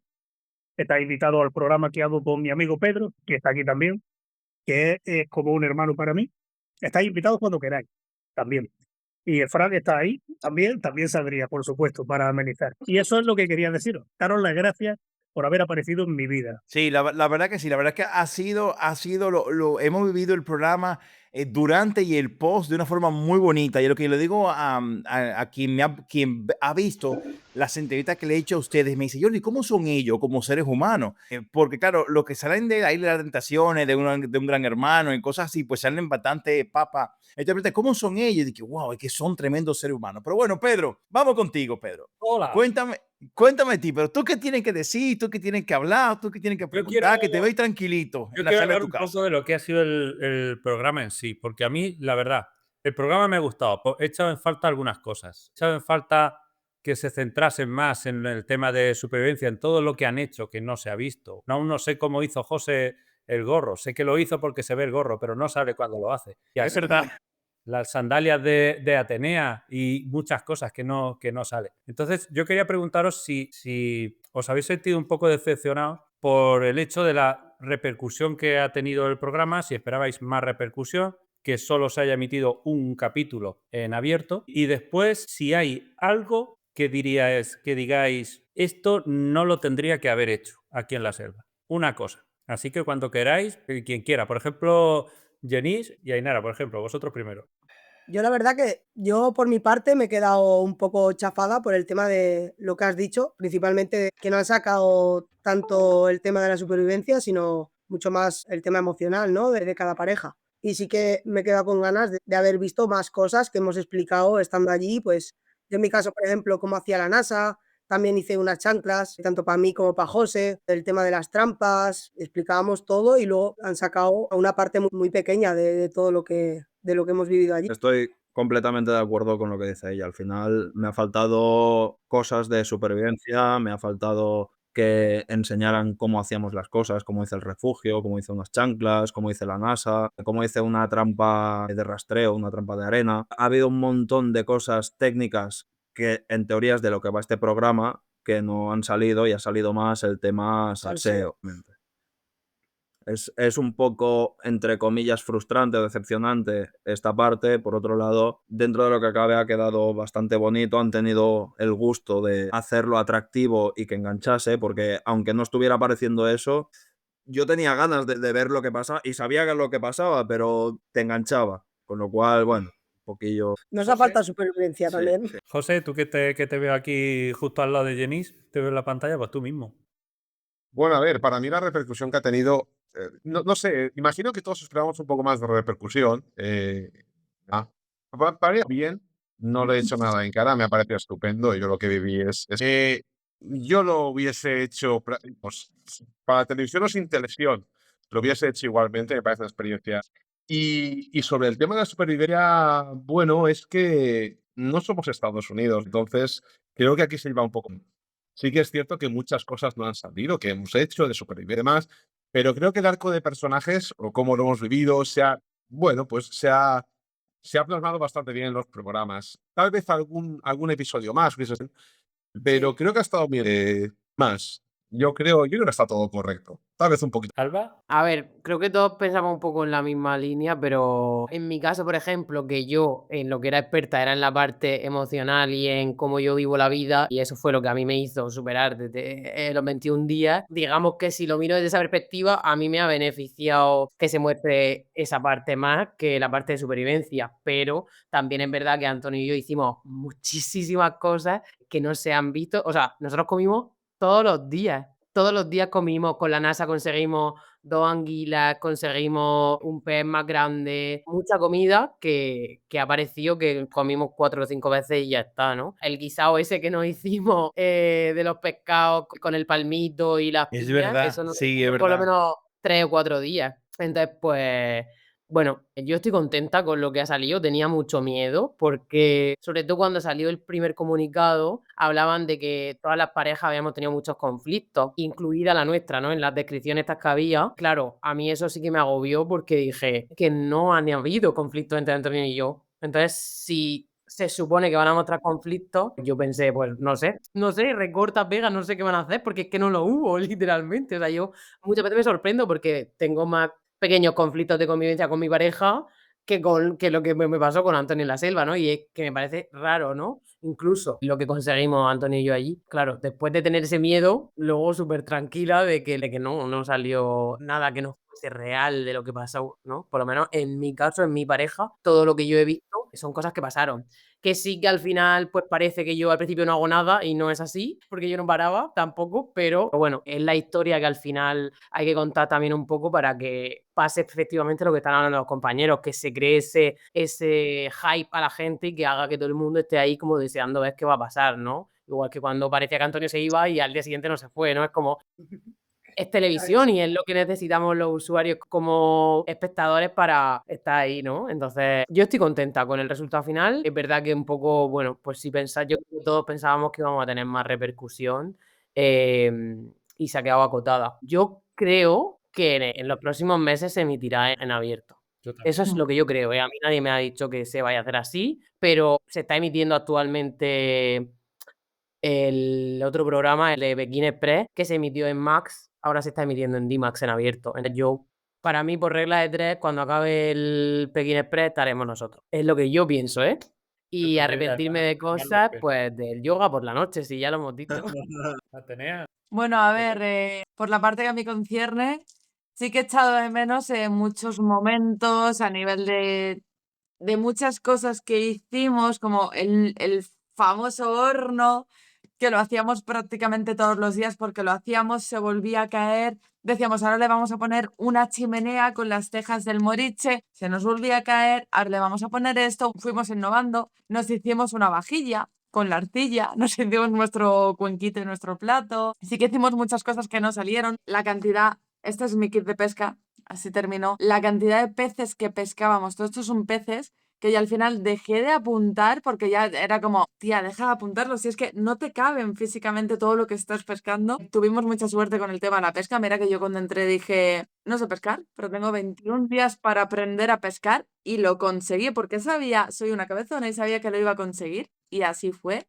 Estáis invitados al programa que hago con mi amigo Pedro, que está aquí también, que es como un hermano para mí. Estáis invitados cuando queráis, también. Y el Fran está ahí, también saldría, por supuesto, para amenizar. Y eso es lo que quería deciros. Daros las gracias por haber aparecido en mi vida. Sí, la verdad que sí, la verdad que hemos vivido el programa durante y el post de una forma muy bonita. Y lo que le digo a quien ha visto las entrevistas que le he hecho a ustedes, me dice, Jordi, ¿cómo son ellos como seres humanos? Porque claro, lo que salen de ahí de las tentaciones, de un gran hermano y cosas así, pues salen bastante papa. Entonces, ¿cómo son ellos? Y dije, wow, es que son tremendos seres humanos. Pero bueno, Pedro, vamos contigo, Pedro. Hola. Cuéntame a ti, pero tú qué tienes que decir, tú qué tienes que hablar, tú qué tienes que preguntar, que te veis tranquilito Yo en la quiero sala de hablar tu un casa. poco de lo que ha sido el programa en sí, porque a mí, la verdad, el programa me ha gustado. He echado en falta algunas cosas. He echado en falta que se centrasen más en el tema de supervivencia, en todo lo que han hecho, que no se ha visto. Aún no sé cómo hizo José el gorro. Sé que lo hizo porque se ve el gorro, pero no sabe cuándo lo hace. Y Es verdad. las sandalias de Atenea y muchas cosas que no salen. Entonces, yo quería preguntaros si os habéis sentido un poco decepcionados por el hecho de la repercusión que ha tenido el programa, si esperabais más repercusión, que solo se haya emitido un capítulo en abierto, y después si hay algo que digáis, esto no lo tendría que haber hecho aquí en la selva. Una cosa. Así que cuando queráis, quien quiera, por ejemplo, Genís y Ainara, por ejemplo, vosotros primero. Yo la verdad que yo por mi parte me he quedado un poco chafada por el tema de lo que has dicho, principalmente que no han sacado tanto el tema de la supervivencia, sino mucho más el tema emocional, ¿no? De cada pareja. Y sí que me he quedado con ganas de haber visto más cosas que hemos explicado estando allí, pues yo en mi caso, por ejemplo, cómo hacía la NASA, también hice unas chanclas, tanto para mí como para José, el tema de las trampas, explicábamos todo y luego han sacado una parte muy pequeña de todo lo que hemos vivido allí. Estoy completamente de acuerdo con lo que dice ella. Al final me ha faltado cosas de supervivencia, me ha faltado que enseñaran cómo hacíamos las cosas, cómo hice el refugio, cómo hice unas chanclas, cómo hice la NASA, cómo hice una trampa de rastreo, una trampa de arena. Ha habido un montón de cosas técnicas que en teoría es de lo que va este programa que no han salido y ha salido más el tema salseo. Es un poco, entre comillas, frustrante o decepcionante esta parte. Por otro lado, dentro de lo que cabe ha quedado bastante bonito. Han tenido el gusto de hacerlo atractivo y que enganchase, porque aunque no estuviera apareciendo eso, yo tenía ganas de ver lo que pasaba y sabía que lo que pasaba, pero te enganchaba. Con lo cual, bueno, un poquillo... Nos ha faltado supervivencia también. sí. José, tú que te veo aquí justo al lado de Genís, te veo en la pantalla, pues tú mismo. Bueno, a ver, para mí la repercusión que ha tenido, no sé, imagino que todos esperábamos un poco más de repercusión. Para mí bien, no le he hecho nada en cara, me ha parecido estupendo. Yo lo que viví yo lo hubiese hecho pues, para televisión o sin televisión, lo hubiese hecho igualmente, me parece una experiencia. Y sobre el tema de la supervivencia, bueno, es que no somos Estados Unidos, entonces creo que aquí se lleva un poco. Sí que es cierto que muchas cosas no han salido, que hemos hecho de supervivir y demás, pero creo que el arco de personajes o cómo lo hemos vivido bueno, pues se ha plasmado bastante bien en los programas. Tal vez algún episodio más, pero creo que ha estado bien más. Yo creo que está todo correcto. Tal vez un poquito. ¿Alba? A ver, creo que todos pensamos un poco en la misma línea, pero en mi caso, por ejemplo, que yo en lo que era experta era en la parte emocional y en cómo yo vivo la vida, y eso fue lo que a mí me hizo superar desde los 21 días. Digamos que si lo miro desde esa perspectiva, a mí me ha beneficiado que se muestre esa parte más que la parte de supervivencia, pero también es verdad que Antonio y yo hicimos muchísimas cosas que no se han visto. O sea, nosotros comimos todos los días. Todos los días comimos, con la NASA conseguimos 2 anguilas, conseguimos un pez más grande, mucha comida que ha parecido que comimos 4 o 5 veces y ya está, ¿no? El guisado ese que nos hicimos de los pescados con el palmito y las Es piñas, verdad, eso nos sí, es por lo verdad. menos 3 o 4 días. Entonces, pues, bueno, yo estoy contenta con lo que ha salido. Tenía mucho miedo porque, sobre todo cuando salió el primer comunicado, hablaban de que todas las parejas habíamos tenido muchos conflictos, incluida la nuestra, ¿no? En las descripciones estas que había. Claro, a mí eso sí que me agobió porque dije que no han habido conflictos entre Antonio y yo. Entonces, si se supone que van a mostrar conflictos. Yo pensé, pues no sé, recorta, pega, no sé qué van a hacer, porque es que no lo hubo, literalmente. O sea, yo muchas veces me sorprendo porque tengo más pequeños conflictos de convivencia con mi pareja que lo que me pasó con Antonio en la selva, ¿no? Y es que me parece raro, ¿no? Incluso lo que conseguimos Antonio y yo allí, claro, después de tener ese miedo, luego súper tranquila de que no salió nada que no fuese real de lo que pasó, ¿no? Por lo menos en mi caso, en mi pareja, todo lo que yo he visto son cosas que pasaron. Que sí que al final, pues parece que yo al principio no hago nada y no es así, porque yo no paraba tampoco, pero bueno, es la historia que al final hay que contar también un poco para que pase efectivamente lo que están hablando los compañeros, que se cree ese hype a la gente y que haga que todo el mundo esté ahí como deseando ver qué va a pasar, ¿no? Igual que cuando parecía que Antonio se iba y al día siguiente no se fue, ¿no? Es como, es televisión y es lo que necesitamos los usuarios como espectadores para estar ahí, ¿no? Entonces, yo estoy contenta con el resultado final. Es verdad que un poco, bueno, pues si pensáis, yo creo que todos pensábamos que íbamos a tener más repercusión y se ha quedado acotada. Yo creo que en los próximos meses se emitirá en abierto. Yo también. Eso es lo que yo creo, ¿eh? A mí nadie me ha dicho que se vaya a hacer así, pero se está emitiendo actualmente el otro programa, el de Pekín Express, que se emitió en Max, ahora se está emitiendo en D-Max en abierto. Entonces yo, para mí, por regla de 3, cuando acabe el Pekín Express estaremos nosotros. Es lo que yo pienso, ¿eh? Y también, arrepentirme de cosas, pues del yoga por la noche, si ya lo hemos dicho. Atenea. Bueno, a ver, por la parte que a mí concierne, sí que he echado de menos en muchos momentos a nivel de muchas cosas que hicimos, como el famoso horno, que lo hacíamos prácticamente todos los días porque lo hacíamos, se volvía a caer. Decíamos, ahora le vamos a poner una chimenea con las tejas del moriche, se nos volvía a caer, ahora le vamos a poner esto, fuimos innovando, nos hicimos una vajilla con la arcilla, nos hicimos nuestro cuenquito y nuestro plato. Sí que hicimos muchas cosas que no salieron. La cantidad, este es mi kit de pesca, así terminó. La cantidad de peces que pescábamos, todos estos son peces que ya al final dejé de apuntar porque ya era como, tía, deja de apuntarlo, si es que no te caben físicamente todo lo que estás pescando. Tuvimos mucha suerte con el tema de la pesca. Mira que yo cuando entré dije, no sé pescar, pero tengo 21 días para aprender a pescar y lo conseguí porque sabía, soy una cabezona y sabía que lo iba a conseguir y así fue.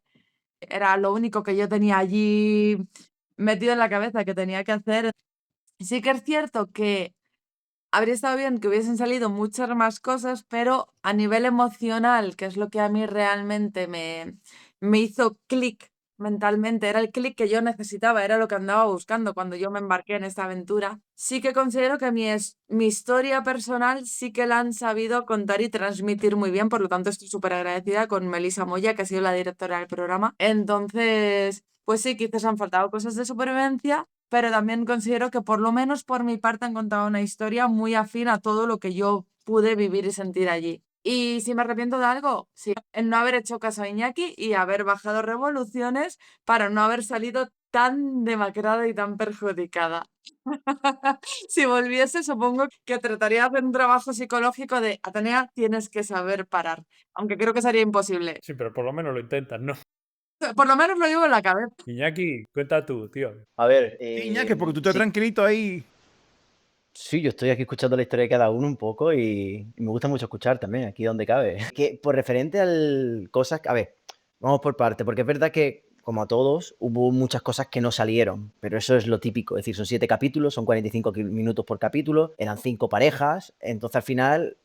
Era lo único que yo tenía allí metido en la cabeza que tenía que hacer. Sí que es cierto que habría estado bien que hubiesen salido muchas más cosas, pero a nivel emocional, que es lo que a mí realmente me hizo clic mentalmente, era el clic que yo necesitaba, era lo que andaba buscando cuando yo me embarqué en esta aventura. Sí que considero que mi historia personal sí que la han sabido contar y transmitir muy bien, por lo tanto estoy súper agradecida con Melissa Moya, que ha sido la directora del programa. Entonces, pues sí, quizás han faltado cosas de supervivencia, pero también considero que por lo menos por mi parte han contado una historia muy afín a todo lo que yo pude vivir y sentir allí. Y si me arrepiento de algo, sí, en no haber hecho caso a Iñaki y haber bajado revoluciones para no haber salido tan demacrada y tan perjudicada. Si volviese, supongo que trataría de hacer un trabajo psicológico de, Atenea, tienes que saber parar, aunque creo que sería imposible. Sí, pero por lo menos lo intentas, ¿no? Por lo menos lo llevo en la cabeza. Iñaki, cuenta tú, tío. A ver, Sí, Iñaki, porque tú estás sí, tranquilito ahí. sí, yo estoy aquí escuchando la historia de cada uno un poco y me gusta mucho escuchar también, aquí donde cabe. Que por referente al cosas, a ver, vamos por parte, porque es verdad que, como a todos, hubo muchas cosas que no salieron, pero eso es lo típico, es decir, son 7 capítulos, son 45 minutos por capítulo, eran 5 parejas, entonces al final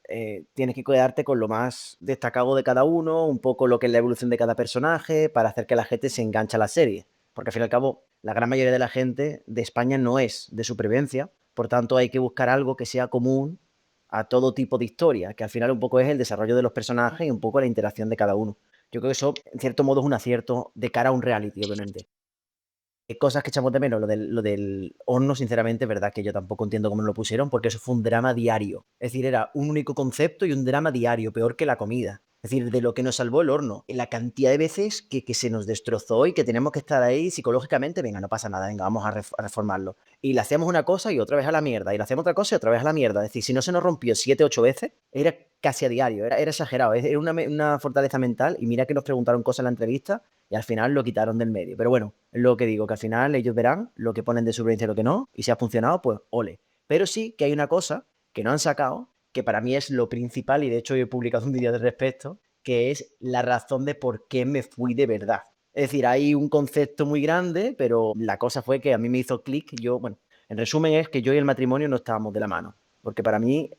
tienes que quedarte con lo más destacado de cada uno, un poco lo que es la evolución de cada personaje, para hacer que la gente se enganche a la serie, porque al fin y al cabo, la gran mayoría de la gente de España no es de supervivencia, por tanto hay que buscar algo que sea común a todo tipo de historia, que al final un poco es el desarrollo de los personajes y un poco la interacción de cada uno. Yo creo que eso, en cierto modo, es un acierto de cara a un reality, obviamente. Cosas que echamos de menos, lo del horno, sinceramente, es verdad que yo tampoco entiendo cómo lo pusieron, porque eso fue un drama diario. Es decir, era un único concepto y un drama diario, peor que la comida. Es decir, de lo que nos salvó el horno. La cantidad de veces que se nos destrozó y que tenemos que estar ahí psicológicamente, venga, no pasa nada, venga, vamos a reformarlo. Y le hacíamos una cosa y otra vez a la mierda, y le hacíamos otra cosa y otra vez a la mierda. Es decir, si no se nos rompió 7, 8 veces, era casi a diario, era exagerado, era una fortaleza mental, y mira que nos preguntaron cosas en la entrevista y al final lo quitaron del medio. Pero bueno, es lo que digo, que al final ellos verán lo que ponen de supervivencia y lo que no, y si ha funcionado, pues ole. Pero sí que hay una cosa que no han sacado, que para mí es lo principal, y de hecho yo he publicado un vídeo al respecto, que es la razón de por qué me fui de verdad. Es decir, hay un concepto muy grande, pero la cosa fue que a mí me hizo clic. Bueno, en resumen es que yo y el matrimonio no estábamos de la mano, porque para mí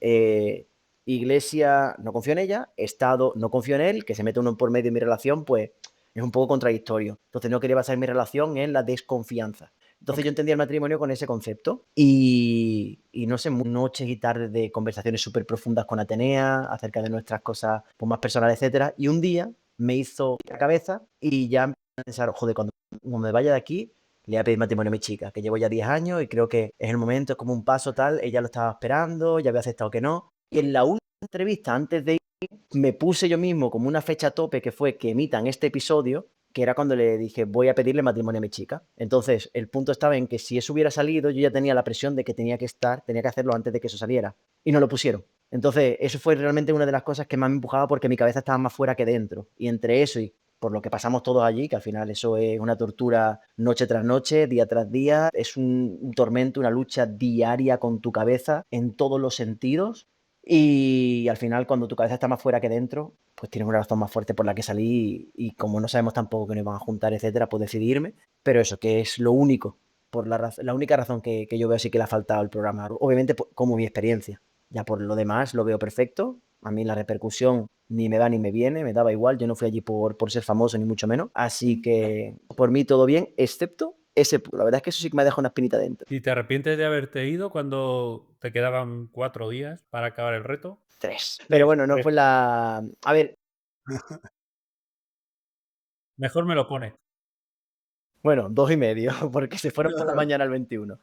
Iglesia no confío en ella, Estado no confío en él, que se mete uno por medio de mi relación, pues es un poco contradictorio. Entonces no quería basar mi relación en la desconfianza. Entonces yo entendía el matrimonio con ese concepto y no sé, noches y tardes de conversaciones súper profundas con Atenea acerca de nuestras cosas pues, más personales, etcétera. Y un día me hizo la cabeza y ya empecé a pensar, joder, cuando me vaya de aquí le voy a pedir matrimonio a mi chica, que llevo ya 10 años y creo que es el momento, es como un paso tal, ella lo estaba esperando, ya había aceptado que no. Y en la última entrevista, antes de ir, me puse yo mismo como una fecha tope que fue que emitan este episodio, que era cuando le dije, voy a pedirle matrimonio a mi chica. Entonces, el punto estaba en que si eso hubiera salido, yo ya tenía la presión de que tenía que hacerlo antes de que eso saliera. Y no lo pusieron. Entonces, eso fue realmente una de las cosas que más me empujaba porque mi cabeza estaba más fuera que dentro. Y entre eso y por lo que pasamos todos allí, que al final eso es una tortura noche tras noche, día tras día, es un tormento, una lucha diaria con tu cabeza en todos los sentidos. Y al final, cuando tu cabeza está más fuera que dentro, pues tienes una razón más fuerte por la que salí y como no sabemos tampoco que nos van a juntar, etcétera, pues decidirme. Pero eso, que es lo único, la única razón que yo veo así que le ha faltado al programa. Obviamente, como mi experiencia. Ya por lo demás lo veo perfecto. A mí la repercusión ni me va ni me viene, me daba igual. Yo no fui allí por ser famoso, ni mucho menos. Así que por mí todo bien, excepto ese. La verdad es que eso sí que me ha dejado una espinita dentro. ¿Y te arrepientes de haberte ido cuando te quedaban 4 días para acabar el reto? 3. Pero bueno, no fue la... A ver... Mejor me lo pone. Bueno, 2,5, porque se fueron por la mañana al 21.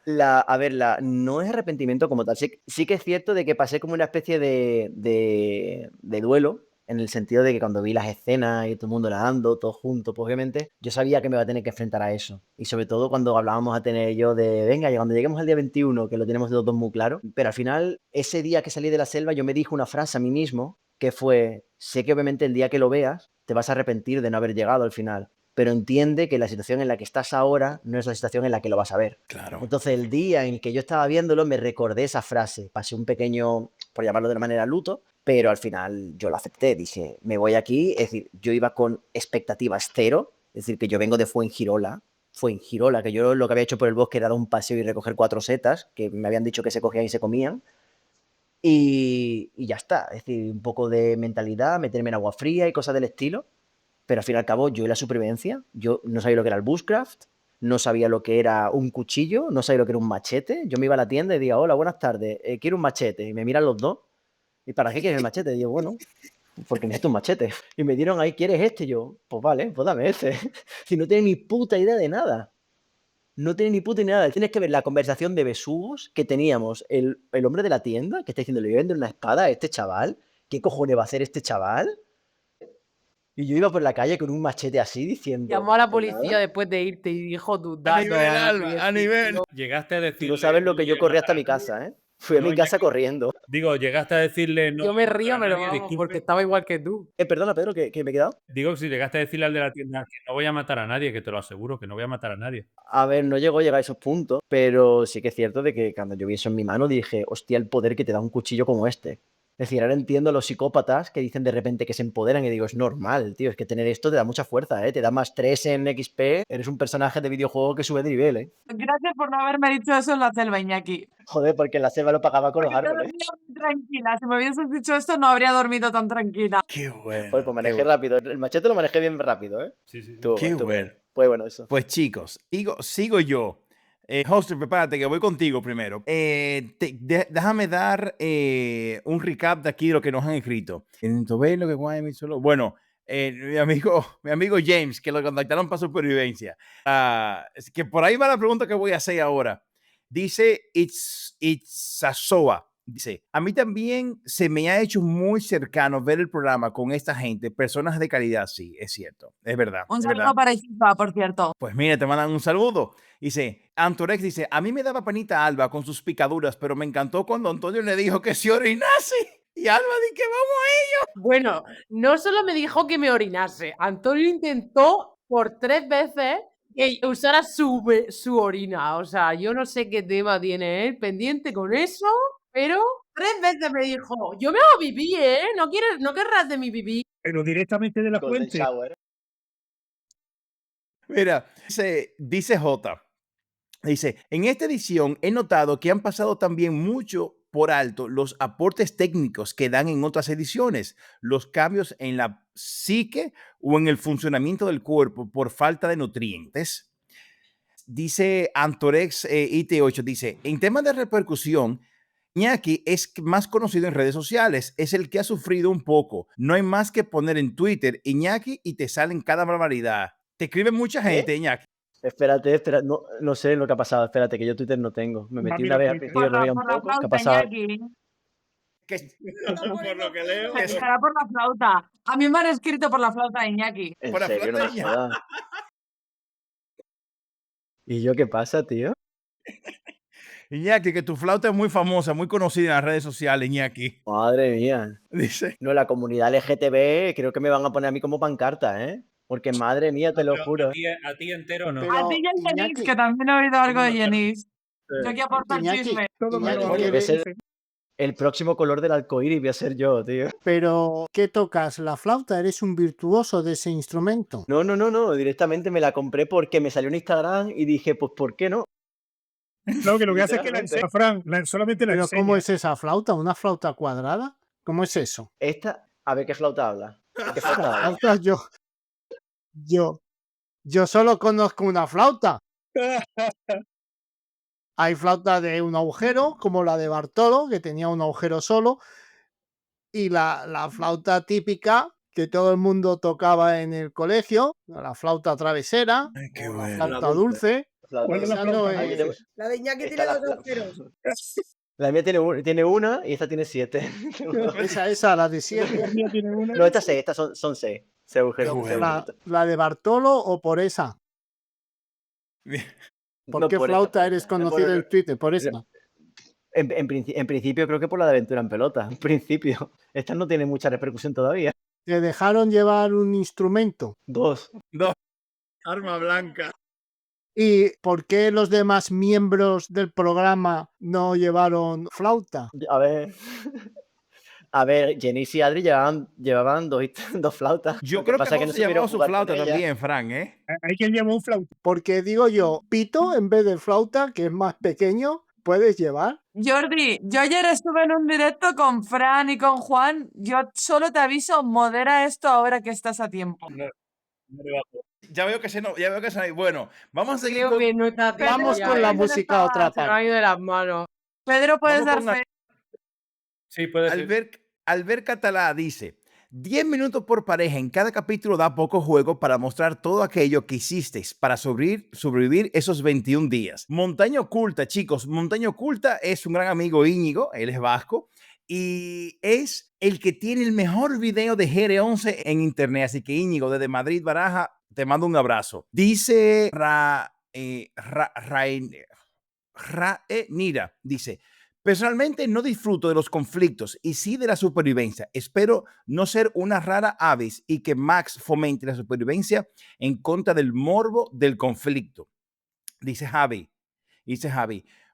No es arrepentimiento como tal. Sí que es cierto de que pasé como una especie de duelo, en el sentido de que cuando vi las escenas y todo el mundo nadando, todos juntos, pues obviamente yo sabía que me iba a tener que enfrentar a eso. Y sobre todo cuando hablábamos a tener yo de, venga, y cuando lleguemos al día 21, que lo tenemos los dos muy claro. Pero al final, ese día que salí de la selva, yo me dije una frase a mí mismo, que fue, sé que obviamente el día que lo veas, te vas a arrepentir de no haber llegado al final. Pero entiende que la situación en la que estás ahora no es la situación en la que lo vas a ver. Claro. Entonces, el día en el que yo estaba viéndolo, me recordé esa frase. Pasé un pequeño, por llamarlo de una manera, luto, pero al final yo lo acepté. Dije, me voy aquí. Es decir, yo iba con expectativas cero. Es decir, que yo vengo de Fuengirola, que yo lo que había hecho por el bosque era dar un paseo y recoger 4 setas, que me habían dicho que se cogían y se comían. Y ya está. Es decir, un poco de mentalidad, meterme en agua fría y cosas del estilo. Pero al fin y al cabo, yo en la supervivencia, yo no sabía lo que era el bushcraft, no sabía lo que era un cuchillo, no sabía lo que era un machete. Yo me iba a la tienda y decía, hola, buenas tardes, quiero un machete. Y me miran los dos, ¿y para qué quieres el machete? Y digo, bueno, porque necesito un machete. Y me dieron ahí, ¿quieres este? Y yo, pues vale, pues dame este. Si no tiene ni puta idea de nada. No tiene ni puta idea de nada. Tienes que ver la conversación de besugos que teníamos el hombre de la tienda, que está diciendo, le voy a vender una espada a este chaval. ¿Qué cojones va a hacer este chaval? Y yo iba por la calle con un machete así diciendo... Llamó a la "Pues policía nada". después de irte y dijo tus A datos. nivel alma, a nivel. Llegaste a Tú decirle... no sabes lo que yo corrí hasta mi matar a nadie. casa, ¿eh? Fui a No, mi casa corriendo. Digo, llegaste a decirle... No Yo me matar río, a pero nadie, vamos, disculpe. porque estaba igual que tú. Perdona, Pedro, que me he quedado. Digo que si llegaste a decirle al de la tienda que no voy a matar a nadie, que te lo aseguro, que no voy a matar a nadie. A ver, no llegó a llegar a esos puntos, pero sí que es cierto de que cuando yo vi eso en mi mano dije, hostia, el poder que te da un cuchillo como este. Es decir, ahora entiendo a los psicópatas que dicen de repente que se empoderan y digo, es normal, tío, es que tener esto te da mucha fuerza, ¿eh? Te da más 3 en XP, eres un personaje de videojuego que sube de nivel, ¿eh? Gracias por no haberme dicho eso en la selva, Iñaki. Joder, porque en la selva lo pagaba con los Porque yo árboles. dormía muy tranquila. Si me hubieses dicho esto, no habría dormido tan tranquila. Qué bueno. Joder, pues manejé rápido. El machete lo manejé bien rápido, ¿eh? Sí, sí. Qué bueno. Pues bueno, eso. Pues chicos, sigo yo. Hoster, prepárate que voy contigo primero. Déjame dar un recap de aquí de lo que nos han escrito. Bueno, mi amigo James, que lo contactaron para supervivencia. Es que por ahí va la pregunta que voy a hacer ahora. Dice It's Sasoa. Dice, a mí también se me ha hecho muy cercano ver el programa con esta gente, personas de calidad, sí, es cierto, es verdad. Un es saludo verdad. para Isipa, por cierto. Pues mira, te mandan un saludo. Dice, Antorex dice, a mí me daba panita Alba con sus picaduras, pero me encantó cuando Antonio le dijo que se orinase. Y Alba dice que vamos a ello. Bueno, no solo me dijo que me orinase, Antonio intentó por 3 veces que usara su orina. O sea, yo no sé qué tema tiene él pendiente con eso, pero 3 veces me dijo, yo me hago pipí, ¿eh? ¿No querrás de mi pipí? Pero directamente de la Golden fuente. Shower. Mira, dice J. Dice, en esta edición he notado que han pasado también mucho por alto los aportes técnicos que dan en otras ediciones, los cambios en la psique o en el funcionamiento del cuerpo por falta de nutrientes. Dice Antorex IT8, dice, en temas de repercusión, Iñaki es más conocido en redes sociales, es el que ha sufrido un poco. No hay más que poner en Twitter Iñaki y te salen cada barbaridad. Te escribe mucha gente, Iñaki. Espérate, no sé lo que ha pasado. Espérate, que yo Twitter no tengo. Me metí una vez al principio, no Por veía un la poco. ¿Qué ha flauta, pasado? Iñaki. Por lo que leo. Será por la flauta. A mí me han escrito por la flauta de Iñaki. En serio, no me jodas. ¿Y yo qué pasa, tío? Iñaki, que tu flauta es muy famosa, muy conocida en las redes sociales, Iñaki. Madre mía. Dice. No, la comunidad LGTB creo que me van a poner a mí como pancarta, ¿eh? Porque madre mía, te lo juro. A ti entero no. A ti y a Yenis, que también he oído algo de Yenis. Yo aquí aporto el chisme. Voy a ser el próximo color del arcoíris, voy a ser yo, tío. Pero, ¿qué tocas? ¿La flauta? ¿Eres un virtuoso de ese instrumento? No, directamente me la compré porque me salió en Instagram y dije, pues, ¿por qué no? No, que lo que hace es que la enseña, Fran, solamente la ¿Pero enseña. cómo es esa flauta? ¿Una flauta cuadrada? ¿Cómo es eso? Esta, a ver qué flauta habla. ¿Qué flauta habla? Flauta, yo solo conozco una flauta. Hay flauta de un agujero, como la de Bartolo, que tenía un agujero solo, y la flauta típica que todo el mundo tocaba en el colegio, la flauta travesera, la flauta dulce. ¿Cuál es la Esa flauta? no Ahí es- La de Iñaki Está tiene la dos agujeros. La mía tiene una y esta tiene 7. Esa, la de 7. La mía tiene una. No, estas 6, estas son 6. Se agujeros. La de Bartolo o por esa. ¿Por No, qué por flauta esta. eres conocido en Twitter? Por esa. En principio creo que por la de aventura en pelota. En principio. Esta no tiene mucha repercusión todavía. ¿Te dejaron llevar un instrumento? 2. Arma blanca. ¿Y por qué los demás miembros del programa no llevaron flauta? A ver, Jenis y Adri llevaban dos flautas. Yo Lo creo que pasa es José no supieron llevaba su jugar con flauta ella. también, Fran, ¿eh? Hay quien lleva un flauta. Porque digo yo, pito en vez de flauta, que es más pequeño, puedes llevar. Jordi, yo ayer estuve en un directo con Fran y con Juan. Yo solo te aviso, modera esto ahora que estás a tiempo. Ya veo que se no, ya veo que se no. Bueno, vamos a seguir Creo con. que no está Vamos ya, con la ¿eh? música a otra Se nos ha parte. ido de las manos. Pedro, puedes Vamos dar con fe. Sí, puede ser. Albert Catalá dice: 10 minutos por pareja en cada capítulo da poco juego para mostrar todo aquello que hicisteis para sobrevivir esos 21 días. Montaña Oculta, chicos, Montaña Oculta es un gran amigo Íñigo, él es vasco, y es el que tiene el mejor video de GR11 en internet. Así que Íñigo, desde Madrid, Baraja, te mando un abrazo. Dice Nira, dice: personalmente no disfruto de los conflictos y sí de la supervivencia. Espero no ser una rara avis y que Max fomente la supervivencia en contra del morbo del conflicto. Dice Javi.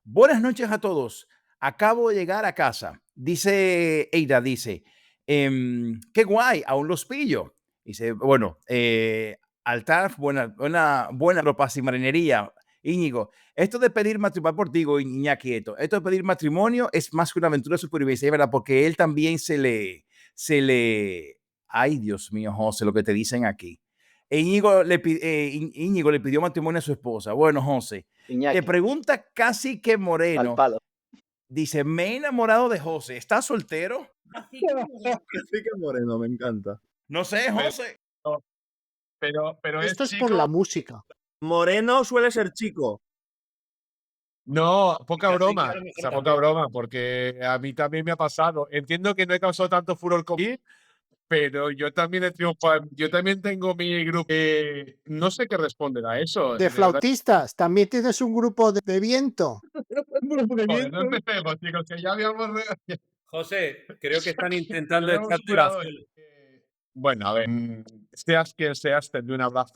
Buenas noches a todos. Acabo de llegar a casa. Dice Eida, dice, qué guay, aún los pillo. Dice, bueno, Altar, buena ropa y marinería. Íñigo, esto de pedir matrimonio, por ti, Iñaki, esto de pedir matrimonio es más que una aventura de supervivencia, ¿verdad? Porque él también se le, ay, Dios mío, José, lo que te dicen aquí. Íñigo le pidió matrimonio a su esposa. Bueno, José, Iñaki. te pregunta casi que Moreno. Dice, me he enamorado de José. ¿Estás soltero? Así que Moreno, me encanta. No sé, José. Pero Esto es chico. por la música. Moreno suele ser chico. No, poca Casi broma. que a lo mejor O sea, poca también. broma, porque a mí también me ha pasado. Entiendo que no he causado tanto furor como él, pero yo también he triunfado. Yo también tengo mi grupo. No sé qué responder a eso. De verdad. flautistas, también tienes un grupo de viento. Joder, no empecemos, chicos, que ya habíamos. José, creo que están intentando Lo hemos echarte la superado. Bueno, a ver, seas quien seas, tendré un abrazo.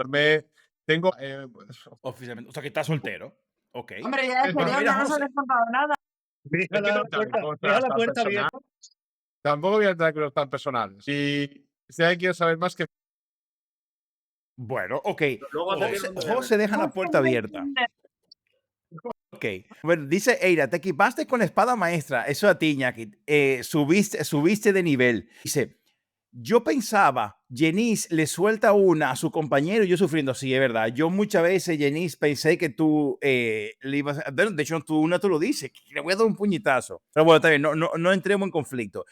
Tengo. Oficialmente, o sea, que estás soltero. Ok. Hombre, ya Bueno, serio, mira, no nos José. has contado nada. Deja la puerta abierta. Tampoco voy a entrar en cosas tan personales. Si quiero saber más que... Bueno, ok. Luego te digo dónde José deja la puerta abierta. Ok. Bueno, dice Eira, te equipaste con la espada maestra. Eso a ti, Iñaki. Subiste de nivel. Dice, yo pensaba, Jenice le suelta una a su compañero y yo sufriendo. Sí, es verdad. Yo muchas veces, Jenice, pensé que tú le ibas a... De hecho, tú lo dices. Le voy a dar un puñetazo. Pero bueno, está bien. No entremos en conflicto.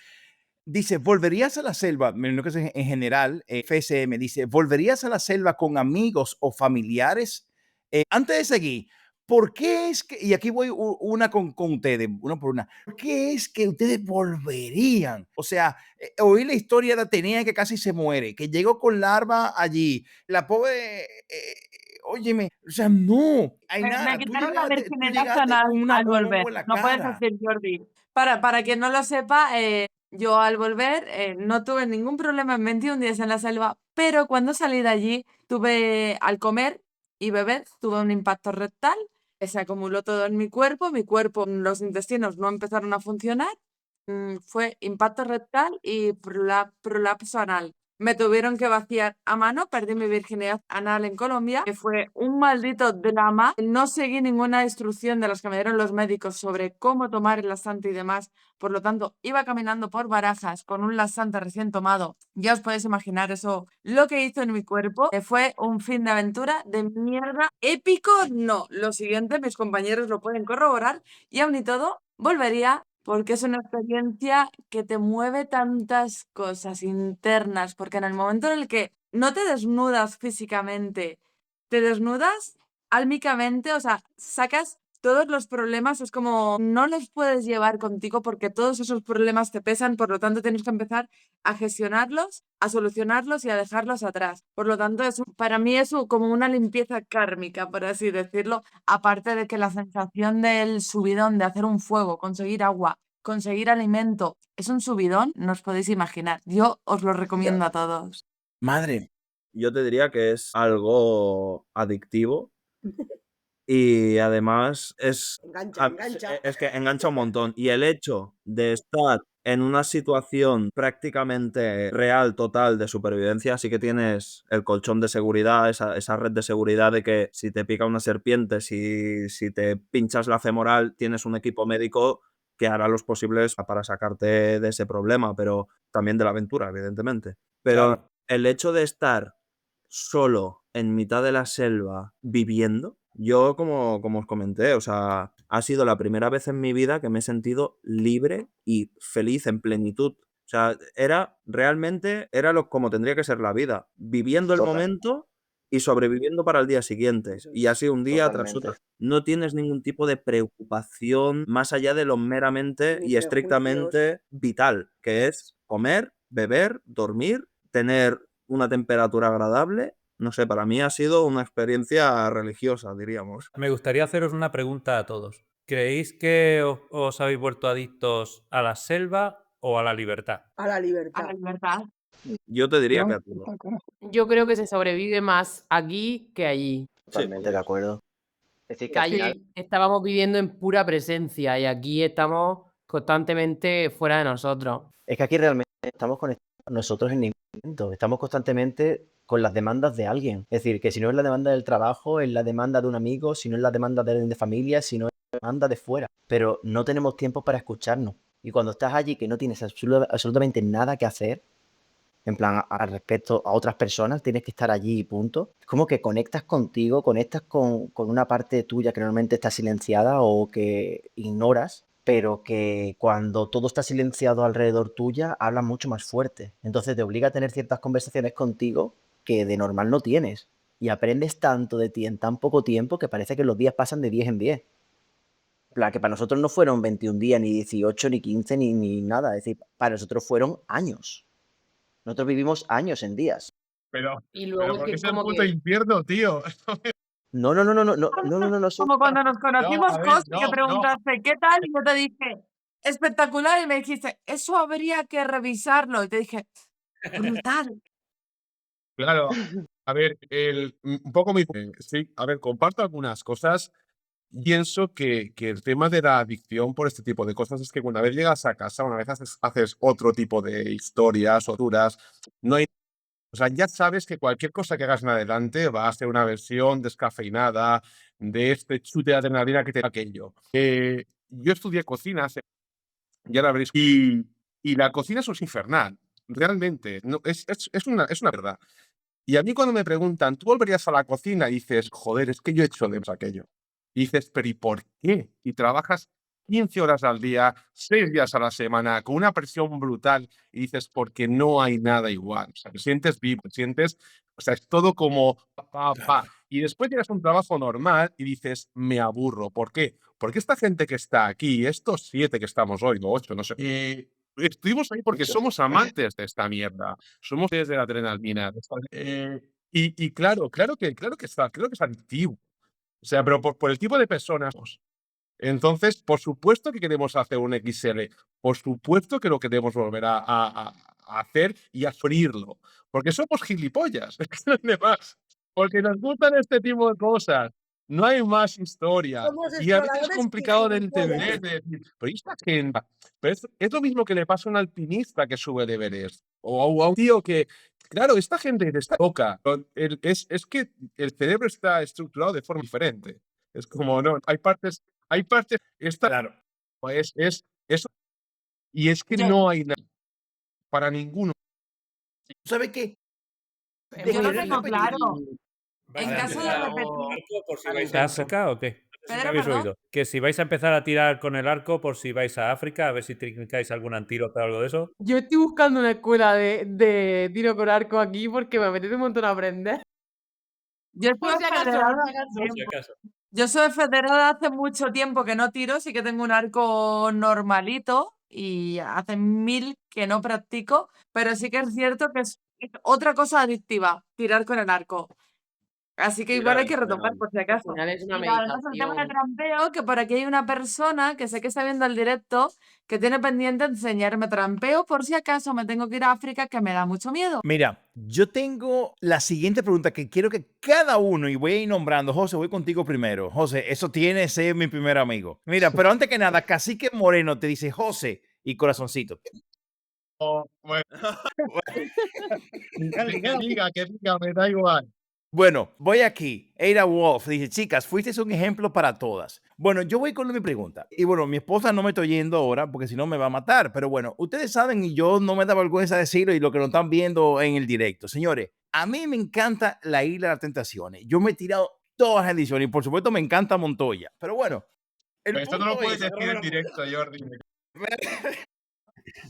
Dice, ¿volverías a la selva? No que es en general, FSM dice, ¿volverías a la selva con amigos o familiares? Antes de seguir, ¿por qué es que, y aquí voy una con ustedes, una por una, ¿por qué es que ustedes volverían? O sea, oí la historia de Atenea que casi se muere, que llegó con larva allí, la pobre, óyeme, o sea, no, hay Me nada, tú quitaron la llegaste, virginidad con una al bomba volver. en la No puedes cara. decir Jordi. Para quien no lo sepa, yo al volver no tuve ningún problema en 21 días en la selva, pero cuando salí de allí al comer y beber, tuve un impacto rectal, se acumuló todo en mi cuerpo, los intestinos no empezaron a funcionar, fue impacto rectal y prolapso anal. Me tuvieron que vaciar a mano, perdí mi virginidad anal en Colombia, que fue un maldito drama. No seguí ninguna instrucción de las que me dieron los médicos sobre cómo tomar el laxante y demás. Por lo tanto, iba caminando por Barajas con un laxante recién tomado. Ya os podéis imaginar eso, lo que hizo en mi cuerpo. Fue un fin de aventura de mierda. Épico, no. Lo siguiente, mis compañeros lo pueden corroborar. Y aún y todo, volvería porque es una experiencia que te mueve tantas cosas internas, porque en el momento en el que no te desnudas físicamente, te desnudas álmicamente, o sea, sacas todos los problemas, es como no los puedes llevar contigo porque todos esos problemas te pesan, por lo tanto tienes que empezar a gestionarlos, a solucionarlos y a dejarlos atrás. Por lo tanto, para mí es como una limpieza kármica, por así decirlo, aparte de que la sensación del subidón de hacer un fuego, conseguir agua, conseguir alimento, es un subidón, no os podéis imaginar. Yo os lo recomiendo a todos. Madre. Yo te diría que es algo adictivo y además Engancha. es que engancha un montón. Y el hecho de estar en una situación prácticamente real, total, de supervivencia, sí que tienes el colchón de seguridad, esa red de seguridad de que si te pica una serpiente, si te pinchas la femoral, tienes un equipo médico que hará los posibles para sacarte de ese problema, pero también de la aventura, evidentemente. Pero Claro. el hecho de estar solo en mitad de la selva viviendo, yo como os comenté, o sea, ha sido la primera vez en mi vida que me he sentido libre y feliz en plenitud. O sea, realmente como tendría que ser la vida, viviendo el Total. momento y sobreviviendo para el día siguiente. Y así un día tras Totalmente. otro. No tienes ningún tipo de preocupación más allá de lo meramente Ni y estrictamente vital, que es comer, beber, dormir, tener una temperatura agradable. No sé, para mí ha sido una experiencia religiosa, diríamos. Me gustaría haceros una pregunta a todos. ¿Creéis que os habéis vuelto adictos a la selva o a la libertad? A la A libertad. la libertad. Yo te diría No, que a todo. Yo creo que se sobrevive más aquí que allí. Totalmente de acuerdo. Es decir, que Que al final, allí estábamos viviendo en pura presencia y aquí estamos constantemente fuera de nosotros. es que aquí realmente estamos conectados nosotros en ningún momento. Estamos constantemente con las demandas de alguien. Es decir, que si no es la demanda del trabajo, es la demanda de un amigo, si no es la demanda de familia, si no es la demanda de fuera. Pero no tenemos tiempo para escucharnos. Y cuando estás allí que no tienes absolutamente nada que hacer, en plan, al respecto a otras personas, tienes que estar allí y punto. Es como que conectas contigo, conectas con una parte tuya que normalmente está silenciada o que ignoras, pero que cuando todo está silenciado alrededor tuya, habla mucho más fuerte. Entonces te obliga a tener ciertas conversaciones contigo que de normal no tienes. Y aprendes tanto de ti en tan poco tiempo que parece que los días pasan de 10 en 10. En plan, que para nosotros no fueron 21 días, ni 18, ni 15, ni nada. Es decir, para nosotros fueron años. Nosotros vivimos años en días. Pero Y luego es porque que es es el como puto que infierno, tío. No, no, no, no, no, no, no, no, no, no, Como cuando nos No, conocimos, a ver, Cos, que no. preguntaste, ¿qué tal? Y yo te dije, espectacular. Y me dijiste, eso habría que revisarlo. Y te dije, brutal. Claro, a ver, un poco sí, a ver, comparto algunas cosas pienso que el tema de la adicción por este tipo de cosas es que una vez llegas a casa, una vez haces otro tipo de historias o duras, no hay, o sea, ya sabes que cualquier cosa que hagas en adelante va a ser una versión descafeinada de este chute de adrenalina que te da aquello. Yo estudié cocina, ya la veréis, y la cocina es infernal, realmente, no, es una verdad. Y a mí cuando me preguntan, ¿tú volverías a la cocina? Y dices, joder, es que yo he hecho de aquello. Y dices, pero ¿y por qué? Y trabajas 15 horas al día, 6 días a la semana, con una presión brutal, y dices, porque no hay nada igual. O sea, te sientes vivo, te sientes, o sea, es todo como pa. Y después llegas a un trabajo normal y dices, me aburro. ¿Por qué? Porque esta gente que está aquí, estos 7 que estamos hoy, o 8, no sé, estuvimos ahí porque somos amantes de esta mierda. Somos desde la adrenalina. Y claro que es adictivo. O sea, pero por el tipo de personas. Entonces, por supuesto que queremos hacer un XL. Por supuesto que lo queremos volver a hacer y a sufrirlo. Porque somos gilipollas. Es lo demás. Porque nos gustan este tipo de cosas. No hay más historia. Somos Y a veces es exploradores y complicado de gilipollas. entender. De decir, pero ¿y esta gente? Pero es lo mismo que le pasa a un alpinista que sube el Everest. O a un tío que. Claro, esta gente está loca. Es que el cerebro está estructurado de forma diferente. Es como, no, hay partes, está claro. Es, y es que Yo, no hay nada para ninguno. ¿Sabe qué? yo lo De tengo repetir. claro. ¿Vais En a caso de empezar repetir, con el arco por si vais Intenso. a África o qué? No sé si me Pedro, habéis perdón. oído. Que si vais a empezar a tirar con el arco por si vais a África, a ver si trincáis algún antílope o algo de eso. Yo estoy buscando una escuela de tiro con arco aquí porque me apetece un montón aprender. Yo Por estuve si acaso, federada por si hace acaso. Por si tiempo. acaso. Yo soy federada hace mucho tiempo que no tiro, sí que tengo un arco normalito y hace 1000 que no practico, pero sí que es cierto que es otra cosa adictiva, tirar con el arco. Así que igual hay que retomar por si Al acaso. final es una Y además el tema de meditación. trampeo, que por aquí hay una persona que sé que está viendo el directo que tiene pendiente enseñarme trampeo por si acaso me tengo que ir a África, que me da mucho miedo. Mira, yo tengo la siguiente pregunta que quiero que cada uno, y voy a ir nombrando, José, voy contigo primero. José, eso tiene que ser mi primer amigo. Mira, pero antes que nada, Cacique Moreno te dice José y corazoncito. Bueno. que diga, me da igual. Bueno, voy aquí. Ada Wolf dice, chicas, fuiste un ejemplo para todas. Bueno, yo voy con mi pregunta. Y bueno, mi esposa no me está oyendo ahora porque si no me va a matar. Pero bueno, ustedes saben y yo no me da vergüenza decirlo y lo que nos están viendo en el directo. Señores, a mí me encanta la Isla de las Tentaciones. Yo me he tirado todas las ediciones y por supuesto me encanta Montoya. Pero bueno, el Esto no lo punto puedes es... decir en directo, Jordi.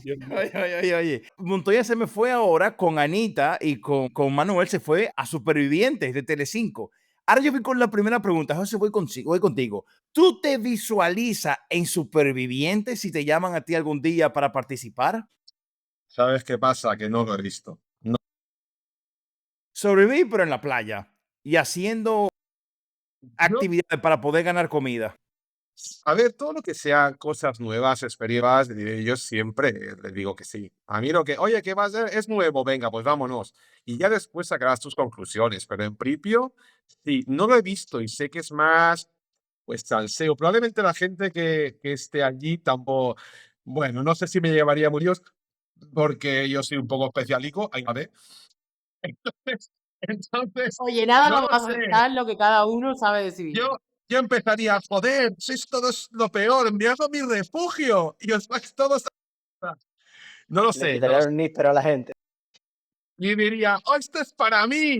Oye. Montoya se me fue ahora con Anita y con Manuel, se fue a Supervivientes de Telecinco. Ahora yo voy con la primera pregunta. José, voy contigo. ¿Tú te visualizas en Supervivientes si te llaman a ti algún día para participar? ¿Sabes qué pasa? Que no lo he visto. No. Sobrevivir, pero en la playa y haciendo actividades para poder ganar comida. A ver, todo lo que sea cosas nuevas, experiencias, yo siempre le digo que sí. A mí lo que, oye, ¿qué va a ser? Es nuevo, venga, pues vámonos. Y ya después sacarás tus conclusiones. Pero en principio, sí, no lo he visto y sé que es más, pues, salseo. Probablemente la gente que esté allí tampoco, bueno, no sé si me llevaría muy Dios, porque yo soy un poco especialico, ahí a ver. Entonces, Oye, nada, no vamos lo a sé. aceptar lo que cada uno sabe decidir. Yo empezaría, joder, sois todos lo peor, enviadme a mi refugio y os vais todos a... No lo Le sé. quitaría los nísperos a la gente. Y diría, oh, esto es para mí,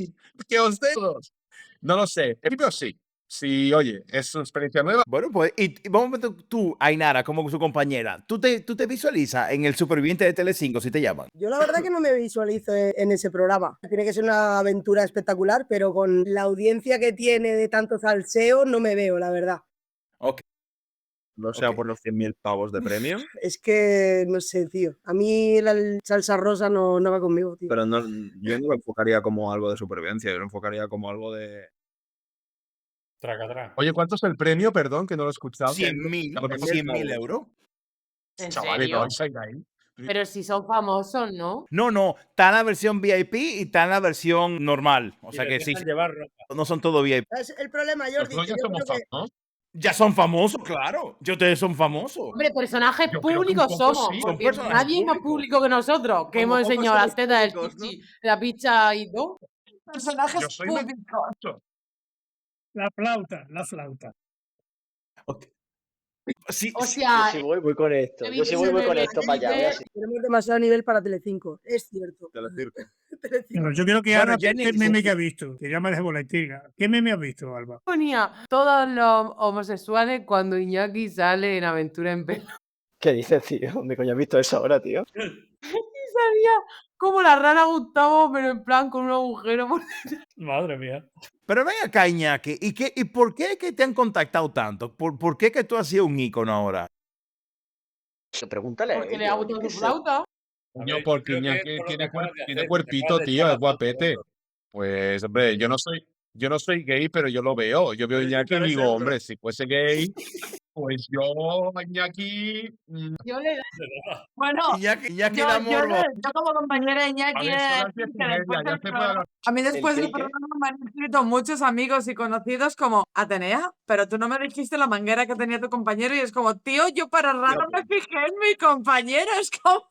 que os dé todos. No lo sé. En principio sí. Sí, oye, es una experiencia nueva. Bueno, pues, y vamos a ver tú, Ainara, como su compañera. ¿Tú te visualizas en el Superviviente de Telecinco si te llaman? Yo la verdad que no me visualizo en ese programa. Tiene que ser una aventura espectacular, pero con la audiencia que tiene de tanto salseo no me veo, la verdad. Ok. No sea por los 100.000 pavos de premio. Es que, no sé, tío. A mí la salsa rosa no va conmigo, tío. Pero no, yo no lo enfocaría como algo de supervivencia, yo lo enfocaría como algo de... Oye, ¿cuánto es el premio? Perdón, que no lo he escuchado. 100.000 euros. ¿En Chavales, serio? no vais a ir ahí. Pero si son famosos, ¿no? No, está en la versión VIP y está en la versión normal. O sea que sí, no son todos VIP. Es el problema, Jordi, que yo creo que Ya son famosos, claro. Ya ustedes son famosos. Hombre, personajes Yo creo que un públicos poco somos, sí. Son porque personajes nadie es más públicos. público que nosotros, que hemos Como enseñado las personas tetas, el públicos, ¿no? chichi, la picha y todo. Yo Personajes soy públicos. mentiroso. La flauta, la flauta. Ok. Sí, Yo O sí. sea, sí voy con esto. he Yo sí visto voy ese con meme esto que para allá. Voy dice, así. Tenemos demasiado nivel para Telecinco, es cierto. Telecirco. Bueno, Telecinco. yo quiero que Bueno, Ana Jenny, cuente el meme que ha visto, que ya me dejó la intriga. ¿Qué meme has visto, Alba? ponía todos los homosexuales cuando Iñaki sale en Aventura en Pelota. ¿Qué dices, tío? ¿Me coño has visto eso ahora, tío? Y salía como la rana Gustavo, pero en plan con un agujero por Madre mía. Pero ven acá, Iñaki, ¿y por qué es que te han contactado tanto? ¿Por qué que tú has sido un ícono ahora? Pregúntale a porque le ha ellos, yo gustado qué su sé. flauta. A Coño, ver, yo porque creo que es Iñaki por lo que tiene, acabas de tiene hacer. Te cuerpito, acabas de tío, echar es a todo el guapete. mundo. Pues, hombre, yo no soy gay, pero yo lo veo. Yo veo a Iñaki y Estaré digo, seguro. hombre, si fuese gay, pues yo a Iñaki. Yo le De verdad. Bueno, Iñaki yo, da yo, morbo. yo como compañera de A Iñaki ver, he son de las 10 decir y que media, después ya del se puede programa, hablar. a mí después del ¿El qué? programa me han escrito muchos amigos y conocidos como, Atenea, pero tú no me dijiste la manguera que tenía tu compañero y es como, tío, yo para raro me fijé en mi compañero, es como,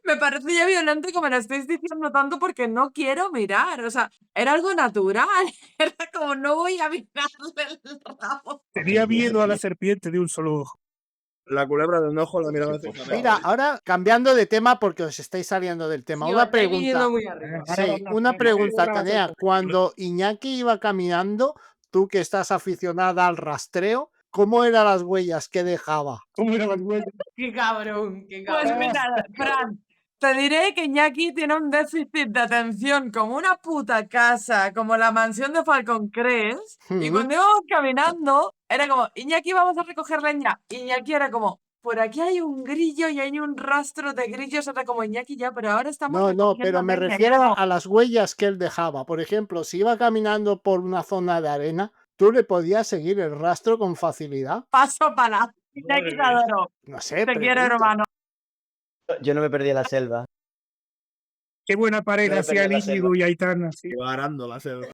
me parece ya violento que me lo estéis diciendo tanto porque no quiero mirar, o sea, era algo natural, era como, no voy a mirarle el rabo. Tenía miedo a la serpiente de un solo ojo. La culebra de un ojo la miraba Por fijamente. Mira, favor. ahora cambiando de tema porque os estáis saliendo del tema. Sí, os Una estáis viniendo pregunta. muy arriba. Sí, una pregunta, Tanea. Cuando Iñaki iba caminando, tú que estás aficionada al rastreo, ¿cómo eran las huellas que dejaba? ¿Cómo era la huella? Qué cabrón, qué Pues cabrón. mira, Fran, te diré que Iñaki tiene un déficit de atención como una puta casa, como la mansión de Falcon Crest, y cuando íbamos caminando, era como, Iñaki, vamos a recoger leña. Iñaki era como, por aquí hay un grillo y hay un rastro de grillos, era como, Iñaki ya, pero ahora estamos No, recogiendo pero me leña. Y refiero era como, a las huellas que él dejaba. Por ejemplo, si iba caminando por una zona de arena, tú le podías seguir el rastro con facilidad. paso para. Iñaki, te adoro. No sé, Te quiero, pregunto. hermano. Yo no me perdí en la selva. Qué buena No pareja me hacía perdí en la selva. Íñigo y Aitana. Sí. Iba arando la selva.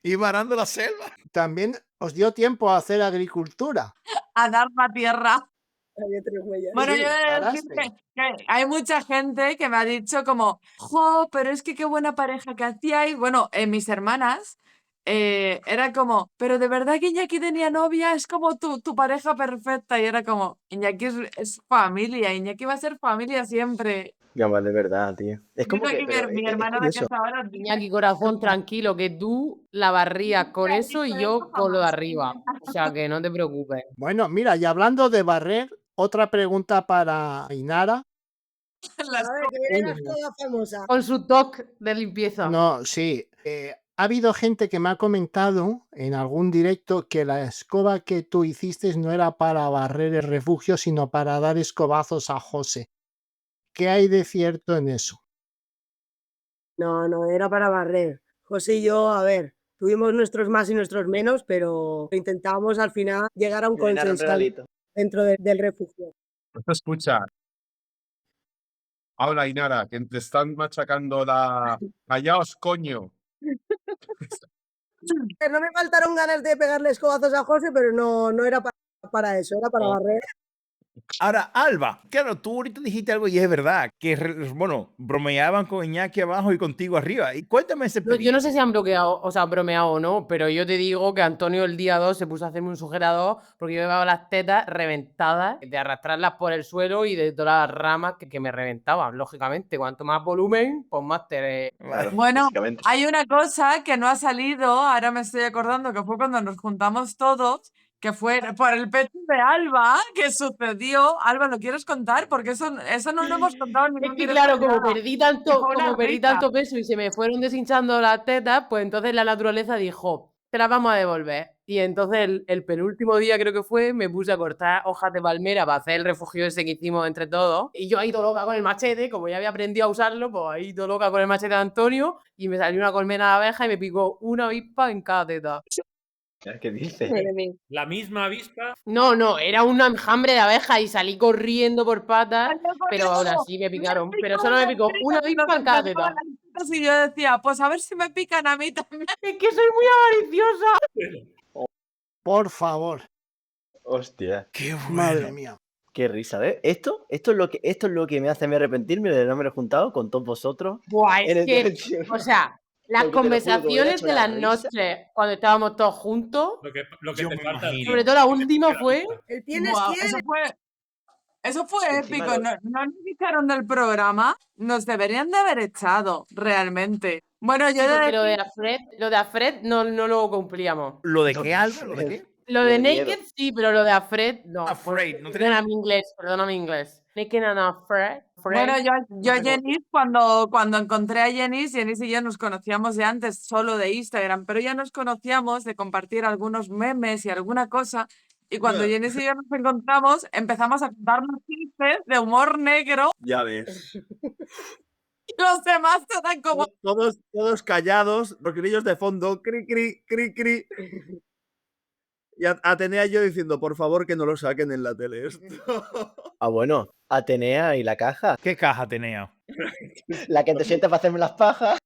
Iba arando la selva. También os dio tiempo a hacer agricultura. A dar la tierra. Había 3 huellas. Bueno, Sí, yo he de decir paraste. que hay mucha gente que me ha dicho como, jo, pero es que qué buena pareja que hacíais. Bueno, mis hermanas era como, pero de verdad que Iñaki tenía novia, es como tu pareja perfecta. Y era como, Iñaki es familia, Iñaki va a ser familia siempre. Gama, de verdad, tío. Es como Dice que, aquí pero mi es hermana de que curioso. está ahora. Iñaki, corazón, tranquilo, que tú la barrías con eso y yo con lo de arriba. O sea, que no te preocupes. Bueno, mira, y hablando de barrer, otra pregunta para Ainara. Las A ver, que viene la escoba famosa. Con su toque de limpieza. No, sí. Ha habido gente que me ha comentado en algún directo que la escoba que tú hiciste no era para barrer el refugio, sino para dar escobazos a José. ¿Qué hay de cierto en eso? No, no, era para barrer. José y yo, a ver, tuvimos nuestros más y nuestros menos, pero intentábamos al final llegar a un Y Ainara, un consenso regalito. dentro del refugio. Escucha. Habla, Inara, que te están machacando la. Callaos, coño. No me faltaron ganas de pegarle escobazos a José, pero no era para eso, era para Oh. barrer. Ahora, Alba, claro, tú ahorita dijiste algo y es verdad, que, bueno, bromeaban con Iñaki abajo y contigo arriba. Y cuéntame ese No, yo no sé si han bloqueado, o sea, bromeado o no, pero yo te digo que Antonio el día 2 se puso a hacerme un sugerador porque yo llevaba las tetas reventadas de arrastrarlas por el suelo y de todas las ramas que me reventaban, lógicamente. Cuanto más volumen, pues más te... Claro, Bueno, básicamente. hay una cosa que no ha salido, ahora me estoy acordando que fue cuando nos juntamos todos, que fue por el pecho de Alba, que sucedió. Alba, ¿lo quieres contar? Porque eso no lo hemos contado en Es ningún que directo claro, ni como nada. perdí Y tanto, fue una como perdí risa. tanto peso y se me fueron deshinchando las tetas, pues entonces la naturaleza dijo, te las vamos a devolver. Y entonces el penúltimo día creo que fue, me puse a cortar hojas de palmera para hacer el refugio ese que hicimos entre todos. Y yo ahí todo loca con el machete, como ya había aprendido a usarlo, pues ahí todo loca con el machete de Antonio y me salió una colmena de abeja y me picó una avispa en cada teta. ¿Qué dices? La misma avispa. No, era un enjambre de abejas y salí corriendo por patas, pero aún así me picaron. Pero solo me picó una avispa en cada teta. Y yo decía, pues a ver si me pican a mí también. Es que soy muy avariciosa. Por favor. Hostia. Qué Madre bueno. mía. Qué risa, ¿ves? Esto es lo que me hace a mí arrepentirme de no haberme juntado con todos vosotros Buah, en es el que, directo. o sea, las Porque te lo juro que me hubiera conversaciones hecho de una las risa. noches cuando estábamos todos juntos, Lo que Yo te me falta a ti. imagino. sobre todo la última fue, El tienes Buah, quién. eso fue Encima épico. No, no nos echaron del programa. Nos deberían de haber echado, realmente. Bueno, yo sí, he de porque decir, lo de Afred no lo cumplíamos. ¿Lo de qué, Alba? ¿Lo de qué? Lo Lo de de miedo. Naked sí, pero lo de Afred no. Afraid. ¿No tenés? Perdóname inglés. Naked and Afred. bueno, yo No sé cómo. Jenis, cuando encontré a Jenis y yo nos conocíamos de antes solo de Instagram, pero ya nos conocíamos de compartir algunos memes y alguna cosa. Y cuando Jenis y yo nos encontramos, empezamos a contarnos chistes de humor negro Ya ves. y los demás eran como... Todos callados, los grillos de fondo, cri, cri, cri, cri. Y Atenea y yo diciendo, por favor, que no lo saquen en la tele esto. Ah, bueno, Atenea y la caja. ¿Qué caja tenía? La que te sientas para hacerme las pajas.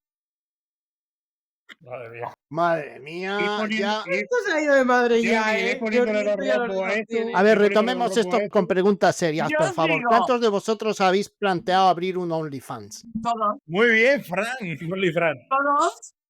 Madre mía. Madre mía, ya. Esto se ha ido de madre ya, ¿eh? poniéndole los ropos a esto. A ver, Yo creo que retomemos los esto grupos con preguntas serias, Yo por os favor. digo- ¿Cuántos de vosotros habéis planteado abrir un OnlyFans? Todos, Muy bien, Fran. Fran.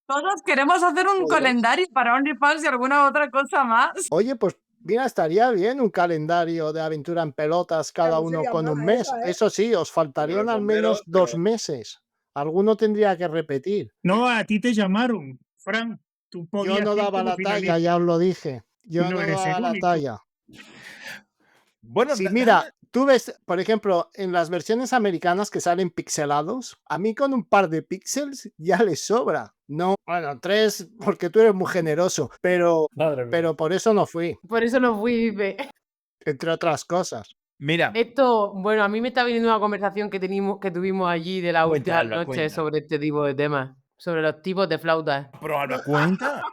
todos queremos hacer un Todos. calendario para OnlyFans y alguna otra cosa más. Oye, pues mira, estaría bien un calendario de aventura en pelotas, cada no uno sería con un mala mes. esa, ¿eh? Eso sí, os faltarían al menos 2 meses. Alguno tendría que repetir. No, a ti te llamaron, Fran. Tú Yo podías no ir daba como la talla, finalista. ya os lo dije. Yo No no eres daba el la único. talla. Bueno, Sí, mira, tú ves, por ejemplo, en las versiones americanas que salen pixelados, a mí con un par de píxeles ya les sobra. No, bueno, 3 porque tú eres muy generoso, pero Madre mía. por eso no fui, Por eso no fui, dice. entre otras cosas. mira, Esto, bueno, a mí me está viniendo una conversación que tuvimos allí de la última Cuenta, Alba, noche cuenta. sobre este tipo de temas. Sobre los tipos de flautas. pero Alba, cuenta.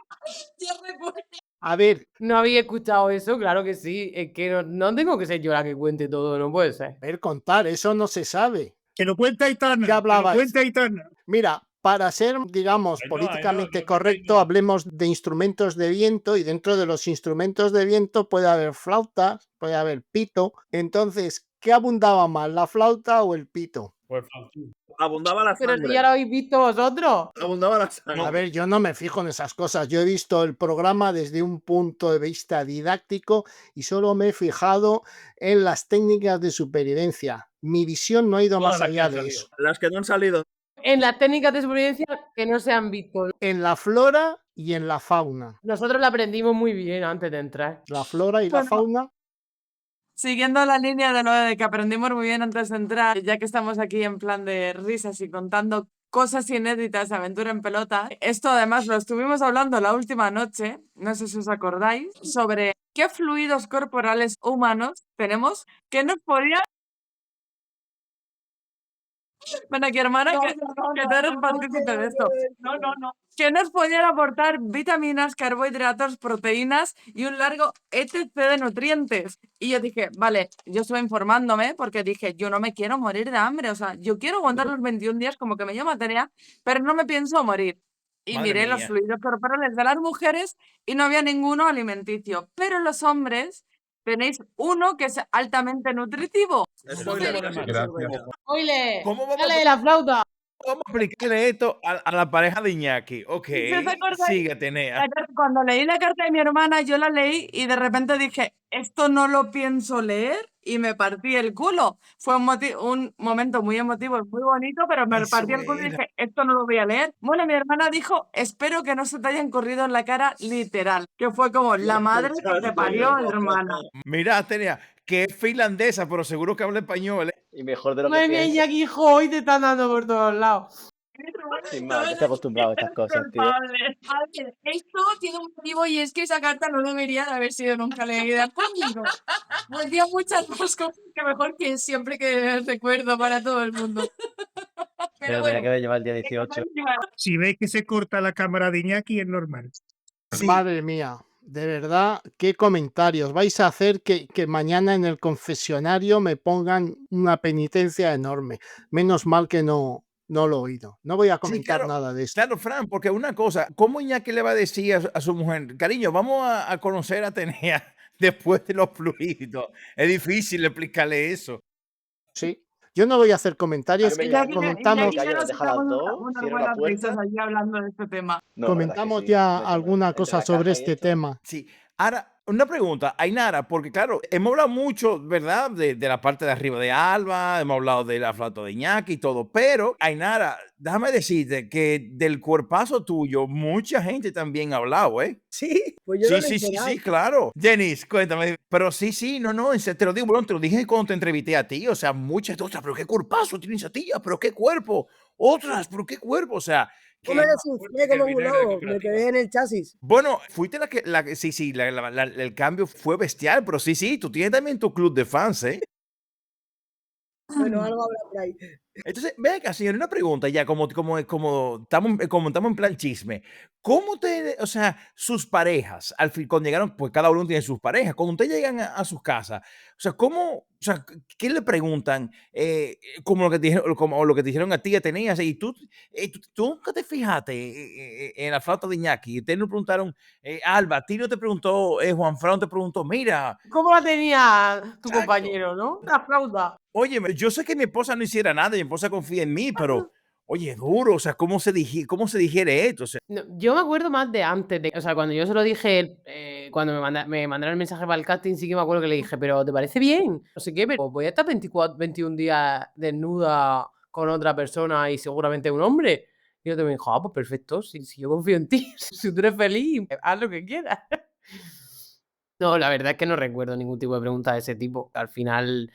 A ver, ¿No había escuchado eso? Claro que sí. Es que no tengo que ser yo la que cuente todo, no puede ser. ver, contar, eso no se sabe. Que lo cuenta Aitana. ¿Qué Que lo hablabais? cuenta Aitana. Mira, para ser, digamos, Ay, no, políticamente no, correcto, hablemos de instrumentos de viento y dentro de los instrumentos de viento puede haber flautas, puede haber pito. Entonces, ¿qué abundaba más, la flauta o el pito? Por favor. Abundaba la Pero si sangre. ya lo habéis visto vosotros. Abundaba la sangre. A ver, yo no me fijo en esas cosas. Yo he visto el programa desde un punto de vista didáctico y solo me he fijado en las técnicas de supervivencia. Mi visión no ha ido Todas más las que allá han de salido. eso. Las que no han salido. En las técnicas de supervivencia que no se han visto. En la flora y en la fauna. Nosotros la aprendimos muy bien antes de entrar. La flora y la Bueno. fauna. Siguiendo la línea de lo de que aprendimos muy bien antes de entrar, ya que estamos aquí en plan de risas y contando cosas inéditas de aventura en pelota, esto además lo estuvimos hablando la última noche, no sé si os acordáis, sobre qué fluidos corporales humanos tenemos que nos podrían... Ven aquí, hermana, que tú eres partícipe de esto. No. Que nos podían aportar vitaminas, carbohidratos, proteínas y un largo etc. de nutrientes. Y yo dije, vale, yo estuve informándome porque dije, yo no me quiero morir de hambre. O sea, yo quiero aguantar los 21 días como que me llama Tarea, pero no me pienso morir. Y Madre miré los mía. fluidos corporales de las mujeres y no había ninguno alimenticio. Pero los hombres tenéis uno que es altamente nutritivo. Spoiler, Gracias. ¡Oile! ¿Cómo vamos ¡Dale de la flauta! Vamos a explicarle esto a la pareja de Iñaki. Ok, ¿Sí os acordáis? sigue, Atenea. Cuando leí la carta de mi hermana, yo la leí y de repente dije, esto no lo pienso leer y me partí el culo. Fue un momento muy emotivo, muy bonito, pero me Eso partí el culo y era. dije, esto no lo voy a leer. Bueno, mi hermana dijo, espero que no se te hayan corrido en la cara literal, que fue como la madre que te parió, hermana. Mira, Atenea, que es finlandesa, pero seguro que habla español. ¿eh? Y mejor de lo que Madre mía, piensas. Iñaki, hijo, hoy te están dando por todos lados. Sin más, estoy acostumbrado a estas cosas, tío. A ver, esto tiene un motivo y es que esa carta no debería de haber sido nunca leída conmigo. Decía muchas más cosas que mejor que siempre que recuerdo para todo el mundo. Pero tenía que haber llevado el día 18. Si veis que se corta la cámara de Iñaki, es normal. Madre mía, de verdad, qué comentarios. Vais a hacer que mañana en el confesionario me pongan una penitencia enorme. Menos mal que no No lo he oído. No voy a Sí, comentar claro, nada de esto. claro, Fran, porque una cosa, ¿cómo Iñaki le va a decir a su mujer, cariño, vamos a conocer a Atenea después de los fluidos? Es difícil explicarle eso. Sí. Yo no voy a hacer A mí comentarios. me Iñaki, Comentamos, y yo callo, nos deja las echamos dos, unas cierro la buenas risas puerta. allí hablando de este tema. No, la verdad es que comentamos sí. ya Entre, alguna entre cosa la sobre caja y este esto. tema. Sí. Ahora, una pregunta, Ainara, porque claro, hemos hablado mucho, ¿verdad? De la parte de arriba de Alba, hemos hablado de la flauta de Iñaki y todo, pero Ainara, déjame decirte que del cuerpazo tuyo, mucha gente también ha hablado, ¿eh? Sí, pues yo no Sí, lo he sí, sí, enterado. sí, claro. Denis, cuéntame. Pero sí, no, en serio, te lo digo, bueno, te lo dije cuando te entrevisté a ti, o sea, muchas otras, pero qué cuerpazo tienes a ti, pero qué cuerpo. Otras, pero qué cuerpo, o sea, No me que desinflé como un globo, me quedé en el chasis. bueno, fuiste sí, el cambio fue bestial, pero sí, tú tienes también tu club de fans, ¿eh? Bueno, algo habrá por ahí. Entonces, ven acá, señor, una pregunta ya, como estamos en plan chisme. ¿Cómo o sea, sus parejas, al fin, cuando llegaron, pues cada uno tiene sus parejas, cuando ustedes llegan a sus casas, o sea, o sea, qué le preguntan? Como lo que te dijeron, como lo que te dijeron a ti, tenías, y tú nunca te fijaste en la flauta de Iñaki, y ustedes nos preguntaron, Alba, a ti no te preguntó, Juan Fran te preguntó, mira, ¿Cómo la tenía tu exacto. compañero, no? La flauta. Oye, yo sé que mi esposa no hiciera nada, mi esposa confía en mí, pero, oye, duro, o sea, cómo se digiere esto? O sea, No, yo me acuerdo más de antes, o sea, cuando yo se lo dije, cuando me mandaron el mensaje para el casting, sí que me acuerdo que le dije, pero ¿te parece bien? No sé qué, pero voy a estar 24, 21 días desnuda con otra persona y seguramente un hombre. Y yo te me dijo, pues perfecto, si yo confío en ti, si tú eres feliz, haz lo que quieras. No, la verdad es que no recuerdo ningún tipo de pregunta de ese tipo. Al final,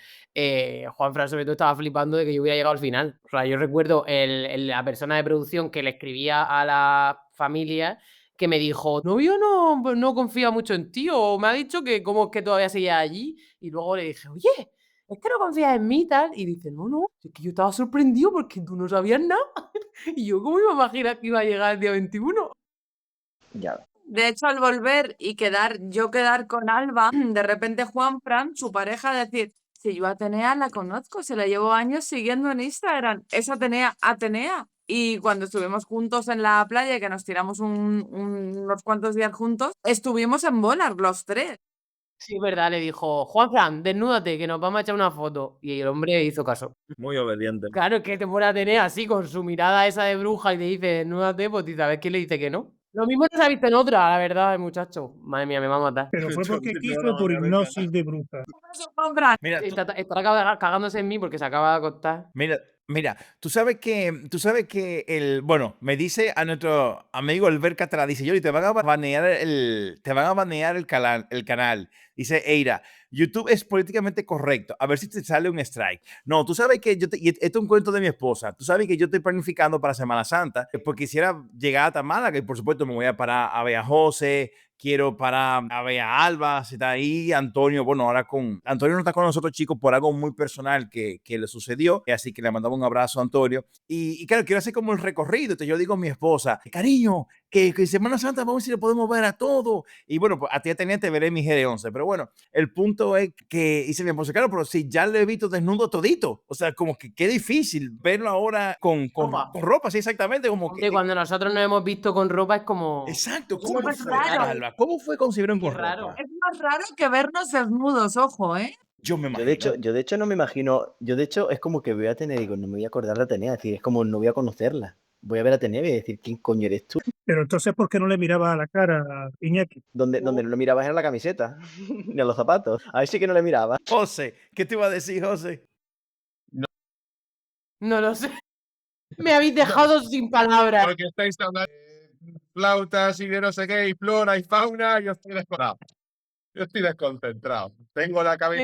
Juanfran sobre todo estaba flipando de que yo hubiera llegado al final. O sea, yo recuerdo la persona de producción que le escribía a la familia que me dijo, novio no confía mucho en ti o me ha dicho que cómo es que todavía seguía allí. Y luego le dije, oye, es que no confías en mí y tal. Y dice, no, es que yo estaba sorprendido porque tú no sabías nada. Y yo, ¿cómo iba a imaginar que iba a llegar el día 21? Ya. De hecho, al volver y quedar con Alba, de repente Juanfran, su pareja, decir, si yo a Atenea la conozco, se la llevo años siguiendo en Instagram, es Atenea. Y cuando estuvimos juntos en la playa, que nos tiramos unos cuantos días juntos, estuvimos en bolas los tres. Sí, es verdad, le dijo, Juanfran, desnúdate, que nos vamos a echar una foto. Y el hombre hizo caso. Muy obediente. Claro, es que te pone Atenea así, con su mirada esa de bruja y te dice, desnúdate, pues ¿sabes quién le dice que no? Lo mismo no se ha visto en otra, la verdad, el muchacho. Madre mía, me va a matar. Pero fue porque quiso o por me encanta. hipnosis de bruja. Juanfran, mira, Estará cagándose en mí porque se acaba de acostar. Mira, tú sabes que bueno, me dice a nuestro amigo Albert Catra, dice, Yoli, te van a banear el canal. Dice Eira, YouTube es políticamente correcto. A ver si te sale un strike. No, tú sabes que y esto es un cuento de mi esposa. Tú sabes que yo estoy planificando para Semana Santa, porque quisiera llegar a Málaga, que por supuesto me voy a parar a ver a José, quiero parar a ver a Alba, si está ahí, Antonio, bueno, Antonio no está con nosotros, chicos, por algo muy personal que le sucedió, así que le mandamos un abrazo a Antonio, y claro, quiero hacer como el recorrido, entonces yo digo a mi esposa, cariño, que Semana Santa vamos a ver si le podemos ver a todo, y bueno, pues a ti te veré en mi GR11, pero bueno, el punto es que dice mi esposa, claro, pero si ya le he visto desnudo todito, o sea, como que qué difícil verlo ahora con ropa, sí, exactamente, como que cuando nosotros nos hemos visto con ropa es como... Exacto, ¿cómo fue, Alba? ¿Cómo fue concebieron con raro? ropa? Es más raro que vernos desnudos, ojo, ¿eh? Yo me Yo imagino. de hecho no me imagino, yo de hecho es como que voy a tener, digo, no me voy a acordar de Atenea, es decir, es como no voy a conocerla. Voy a ver a Atenea y voy a decir, ¿quién coño eres tú? Pero entonces, ¿por qué no le miraba a la cara a Iñaki? Donde no lo mirabas era la camiseta, ni a los zapatos. A ver si que no le miraba. José, ¿qué te iba a decir, José? No lo sé. Me habéis dejado sin palabras. Porque estáis hablando de flautas y de no sé qué, y flora y fauna, yo estoy desconcentrado. Tengo la cabeza.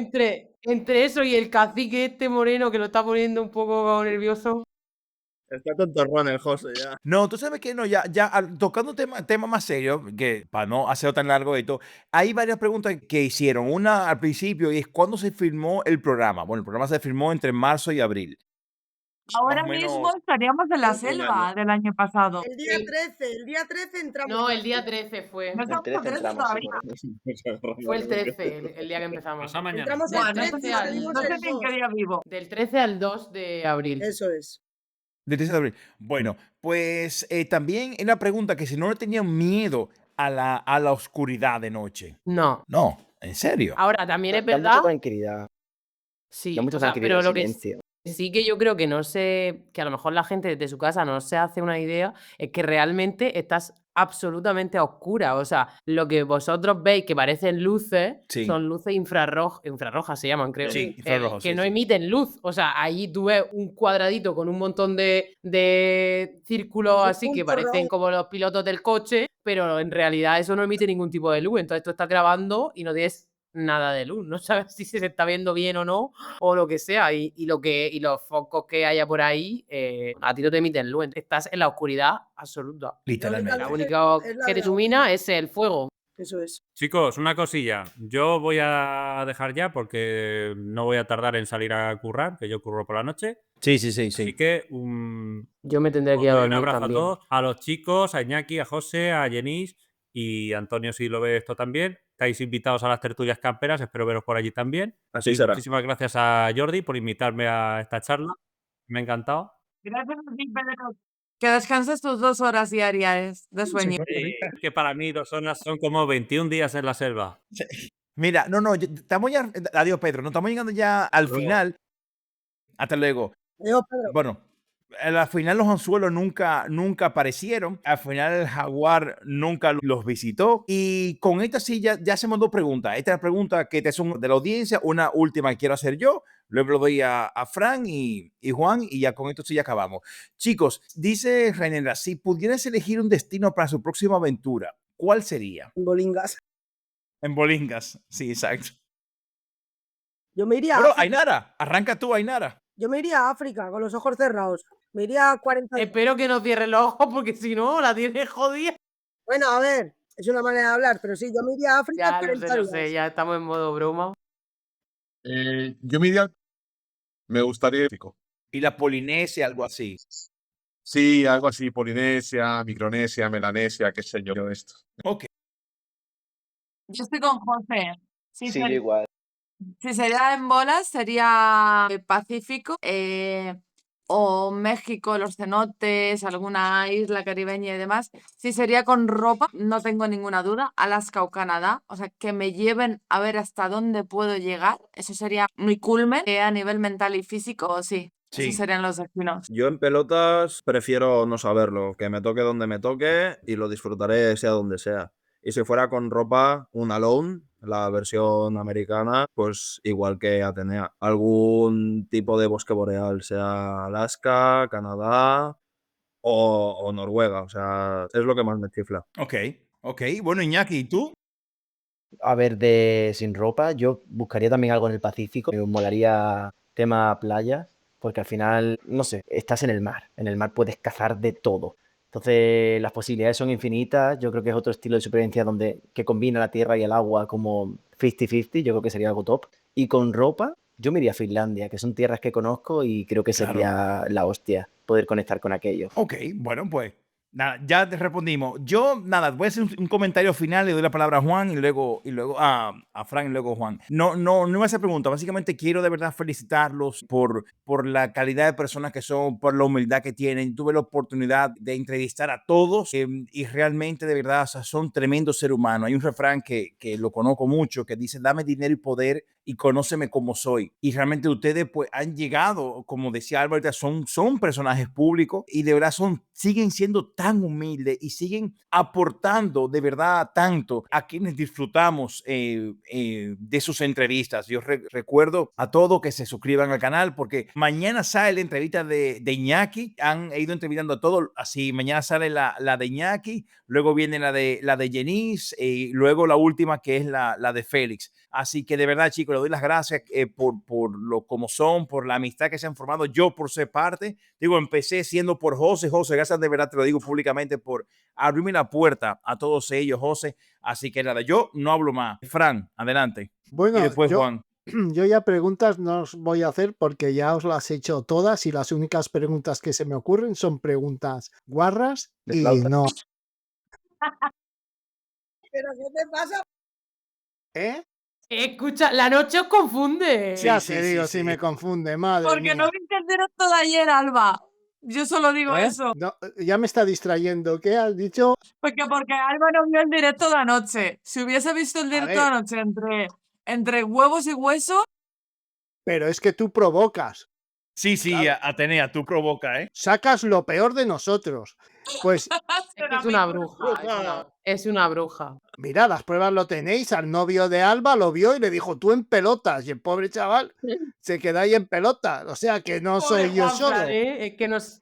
Entre eso y el cacique este moreno que lo está poniendo un poco nervioso. Está tontorrón el José ya. No, tú sabes que no, ya tocando tema más serio, que para no hacerlo tan largo esto, hay varias preguntas que hicieron. Una al principio y es ¿cuándo se filmó el programa? Bueno, el programa se filmó entre marzo y abril. Ahora Más o menos mismo estaríamos en la un selva año. del año pasado. El día 13 entramos. No, el día 13 fue. No El estamos 13 13 entramos, sí, todavía. por Fue el 13, el día que empezamos. Pasado mañana. Entramos Bueno, el 13 y salimos No sé el ni en qué 2. día vivo. Del 13 al 2 de abril. Eso es. Del 13 de abril. Bueno, pues también una pregunta que si no le tenían miedo a la oscuridad de noche. No. No, en serio. Ahora, también es Da mucha verdad. tranquilidad. Da Sí, mucha o sea, tranquilidad pero el lo que silencio. sí que yo creo que no sé, que a lo mejor la gente desde su casa no se hace una idea, es que realmente estás absolutamente a oscuras. O sea, lo que vosotros veis que parecen luces, Sí. son luces infrarrojas se llaman, creo. Sí, infrarrojos, Que sí, no sí. emiten luz. O sea, ahí tú ves un cuadradito con un montón de círculos Un así que punto parecen rojo. como los pilotos del coche, pero en realidad eso no emite ningún tipo de luz. Entonces tú estás grabando y no tienes nada de luz. No sabes si se está viendo bien o no, o lo que sea. Y los focos que haya por ahí, a ti no te emiten luz. Estás en la oscuridad absoluta. La única Literalmente. La luz única es la que te de ilumina es el fuego. Eso es. Chicos, una cosilla. Yo voy a dejar ya porque no voy a tardar en salir a currar, que yo curro por la noche. Sí, sí, sí, Así sí. que Yo me tendré os que ir a doy un dormir abrazo también. a todos, a los chicos, a Iñaki, a José, a Jenis y a Antonio, si lo ve esto también. Estáis invitados a las tertulias camperas, espero veros por allí también. Así Y será. muchísimas gracias a Jordi por invitarme a esta charla. Me ha encantado. Gracias a ti, Pedro. Que descanses tus 2 horas diarias de sueño. Que para mí 2 horas son como 21 días en la selva. Mira, no, estamos ya. Adiós, Pedro. No estamos llegando ya al Luego. final. Hasta luego. Adiós, Pedro. Bueno, al final los anzuelos nunca aparecieron. Al final el jaguar nunca los visitó. Y con esta sí ya hacemos 2 preguntas. Esta es la pregunta que te son de la audiencia. Una última que quiero hacer yo. Luego lo doy a Fran y Juan. Y ya con esto sí ya acabamos. Chicos, dice Renera, si pudieras elegir un destino para su próxima aventura, ¿cuál sería? Bolingas. En Bolingas. Sí, exacto. Yo me iría a Bueno, África. Ainara, arranca tú, Ainara. Yo me iría a África con los ojos cerrados. Me iría a 40 días. Espero que no cierres los ojos porque si no la tienes jodida. Bueno, a ver, es una manera de hablar, pero sí, yo me iría a África Ya 40 lo sé, días. ya estamos en modo broma. Yo me iría, me gustaría. Y la Polinesia, algo así. Sí, algo así, Polinesia, Micronesia, Melanesia, qué sé yo, esto. Ok. Yo estoy con José. Sí, yo igual. Si sería en bolas, sería el Pacífico o México, los cenotes, alguna isla caribeña y demás. Si sería con ropa, no tengo ninguna duda, Alaska o Canadá. O sea, que me lleven a ver hasta dónde puedo llegar. Eso sería mi culmen a nivel mental y físico, sí. Esos Sí. serían los destinos. Yo en pelotas prefiero no saberlo, que me toque donde me toque y lo disfrutaré sea donde sea. Y si fuera con ropa, un Alone, la versión americana, pues igual que Atenea. Algún tipo de bosque boreal, sea Alaska, Canadá o Noruega. O sea, es lo que más me chifla. Ok. Bueno, Iñaki, ¿y tú? A ver, sin ropa, yo buscaría también algo en el Pacífico. Me molaría tema playa, porque al final, no sé, estás en el mar. En el mar puedes cazar de todo. Entonces, las posibilidades son infinitas. Yo creo que es otro estilo de supervivencia que combina la tierra y el agua como 50-50. Yo creo que sería algo top. Y con ropa, yo me iría a Finlandia, que son tierras que conozco y creo que sería la hostia poder conectar con aquello. Ok, bueno, pues nada, ya te respondimos. Yo, nada, voy a hacer un comentario final, le doy la palabra a Juan y luego a Fran y luego a Juan. No voy a hacer pregunta. Básicamente quiero de verdad felicitarlos por la calidad de personas que son, por la humildad que tienen. Tuve la oportunidad de entrevistar a todos y realmente de verdad, o sea, son tremendos seres humanos. Hay un refrán que lo conozco mucho que dice, dame dinero y poder y conóceme como soy. Y realmente ustedes pues han llegado, como decía Álvaro, son personajes públicos y de verdad siguen siendo tan humildes y siguen aportando de verdad tanto a quienes disfrutamos de sus entrevistas. Yo recuerdo a todos que se suscriban al canal porque mañana sale la entrevista de Iñaki. Han ido entrevistando a todos. Así mañana sale la de Iñaki, luego viene la de Jenis y luego la última que es la de Félix. Así que de verdad, chicos, les doy las gracias por lo como son, por la amistad que se han formado. Yo por ser parte, digo, empecé siendo por José, gracias de verdad, te lo digo públicamente por abrirme la puerta a todos ellos, José. Así que nada, yo no hablo más. Fran, adelante. Bueno, y después Juan. Yo ya preguntas no os voy a hacer porque ya os las he hecho todas y las únicas preguntas que se me ocurren son preguntas guarras y no. ¿Pero qué te pasa? Escucha, la noche os confunde. Ya te digo, si me confunde, madre Porque mía. no viste el directo de ayer, Alba. Yo solo digo ¿Eh? eso. No, ya me está distrayendo. ¿Qué has dicho? Porque Alba no vio el directo de anoche. Si hubiese visto el A directo de ver, anoche entre huevos y hueso, pero es que tú provocas. Sí, sí, Claro. Atenea, tú provoca, ¿eh? Sacas lo peor de nosotros. Pues Es que es una bruja. Es una bruja. mira, las pruebas lo tenéis. Al novio de Alba lo vio y le dijo, tú en pelotas. Y el pobre chaval se queda ahí en pelotas. O sea que no Pobre soy yo Juanfran, solo. Es que nos...